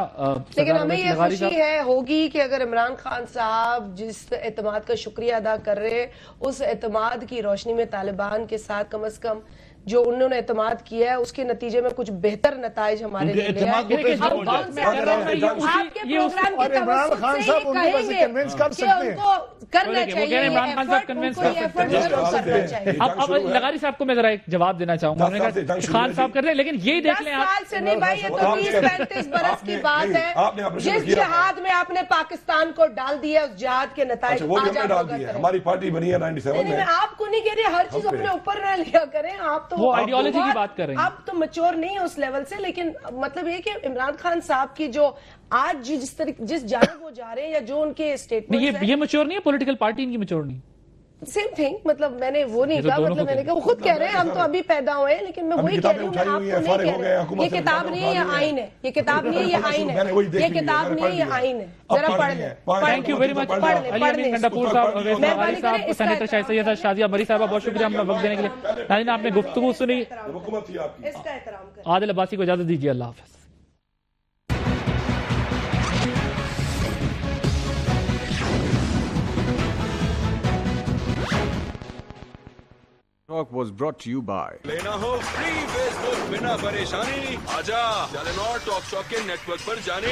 لیکن ہمیں یہ خوشی ہوگی کہ اگر عمران خان صاحب جس اعتماد کا شکریہ ادا کر رہے, اس اعتماد کی روشنی میں طالبان کے ساتھ کم از کم جو انہوں نے اعتماد کیا ہے اس کے نتیجے میں کچھ بہتر نتائج ہمارے لیے لے آئے. آپ کے پروگرام کی توسط سے ہی کہیں گے کہ ان کو کرنا چاہیے اب لغاری صاحب کو میں ذرا ایک جواب دینا چاہوں گا. خان صاحب کر رہے ہیں لیکن یہ دیکھ لیں 10 سال سے نہیں بھائی, یہ تو 20-35 برس کی بات ہے. جس جہاد میں آپ نے پاکستان کو ڈال دیا اس جہاد کے نتائج آج آپ ہماری پارٹی بنی ہے 97 میں. آپ کو نہیں کہہ رہے ہر چیز اپنے اوپر نہ لیا کریں. آپ وہ آئیڈیالوجی کی بات کر رہے ہیں, آپ تو میچور نہیں ہے اس لیول سے. لیکن مطلب یہ کہ عمران خان صاحب کی جو آج جس جانب وہ جا رہے ہیں یا جو ان کے اسٹیٹمنٹ یہ میچور نہیں ہے, پولیٹیکل پارٹی ان کی میچور نہیں. سیم تھنگ, مطلب میں نے وہ نہیں کہا, مطلب میں نے کہا وہ خود کہہ رہے ہیں ہم تو ابھی پیدا ہوئے ہیں, لیکن میں وہی کہہ رہی ہوں, میں آپ کو نہیں کہہ رہی ہوں. یہ کتاب نہیں ہے, یہ آئین ہے. یہ کتاب نہیں ہے, یہ آئین ہے. یہ کتاب نہیں ہے, یہ آئین ہے. ذرا پڑھ لیں. تھینک یو ویری مچ علی امین گنڈاپور صاحب, اویس لغاری صاحب, سینیٹر شاہ سید شازیہ بری صاحبہ, بہت شکریہ ہمیں وقت دینے کے لیے. ناظرین آپ نے گفتگو سنی, عادل عباسی کو اجازت دیجیے. اللہ حافظ. Talk was brought to you by لینا ہو فری فیس بک بنا پریشانی, آجا ٹیلی ناٹ ٹاک شاپ کے نیٹ ورک پر جانے.